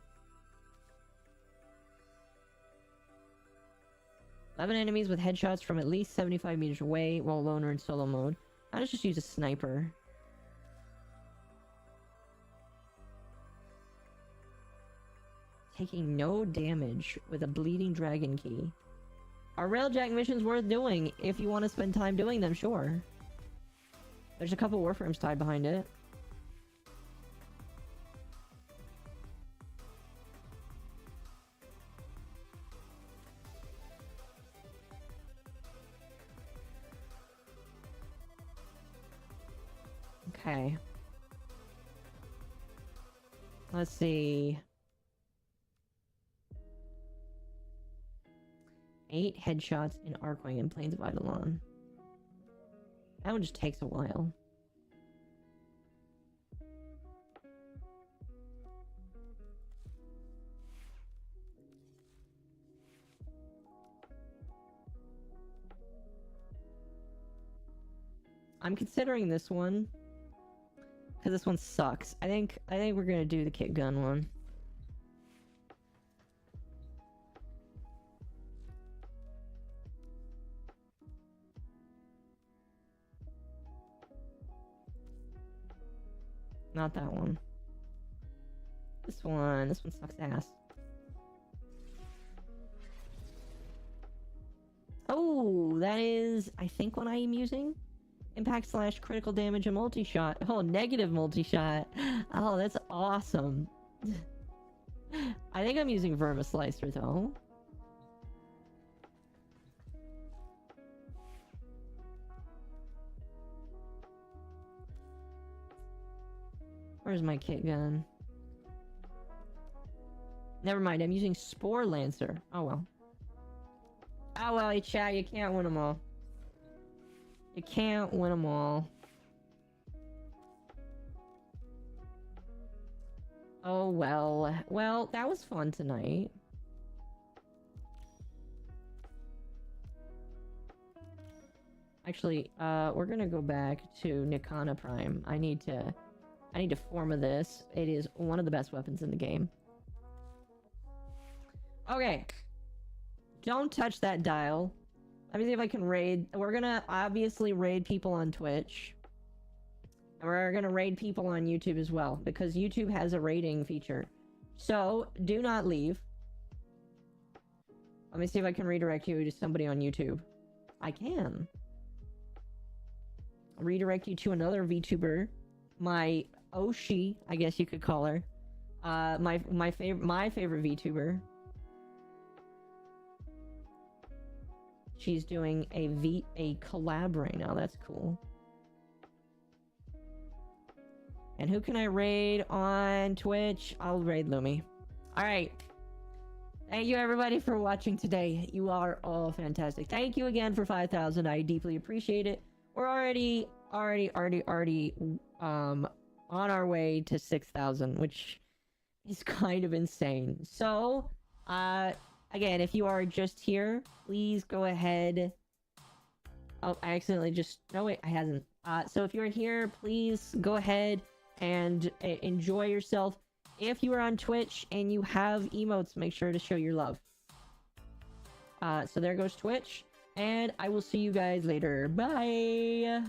11 enemies with headshots from at least 75 meters away while alone or in solo mode. I'll just use a sniper. Taking no damage with a bleeding dragon key. Are railjack missions worth doing? If you want to spend time doing them, sure. There's a couple warframes tied behind it. Okay. Let's see. 8 headshots in Archon and Plains of Eidolon. That one just takes a while. I'm considering this one. Because this one sucks. I think we're gonna do the kit gun one. Not that one. This one sucks ass. Oh, that is, I think, what I am using. Impact / critical damage and multi-shot. Oh, negative multi-shot. Oh, that's awesome. I think I'm using Vermislicer, though. Where's my kit gun? Never mind, I'm using Spore Lancer. Oh well. Oh well, chat, you can't win them all. You can't win them all. Oh well. Well, that was fun tonight. Actually, we're gonna go back to Nikana Prime. I need to form of this. It is one of the best weapons in the game. Okay. Don't touch that dial. Let me see if I can raid. We're gonna obviously raid people on Twitch. And we're gonna raid people on YouTube as well, because YouTube has a raiding feature. So, do not leave. Let me see if I can redirect you to somebody on YouTube. I can. I'll redirect you to another VTuber. My Oshi, I guess you could call her. My favorite VTuber. She's doing a collab right now. That's cool. And who can I raid on Twitch? I'll raid Lumi. Alright. Thank you everybody for watching today. You are all fantastic. Thank you again for 5,000. I deeply appreciate it. We're already on our way to 6,000, which is kind of insane. So, again, if you are just here, please go ahead. Oh, I accidentally just... No, wait, I hasn't. So if you're here, please go ahead and enjoy yourself. If you are on Twitch and you have emotes, make sure to show your love. So there goes Twitch, and I will see you guys later. Bye!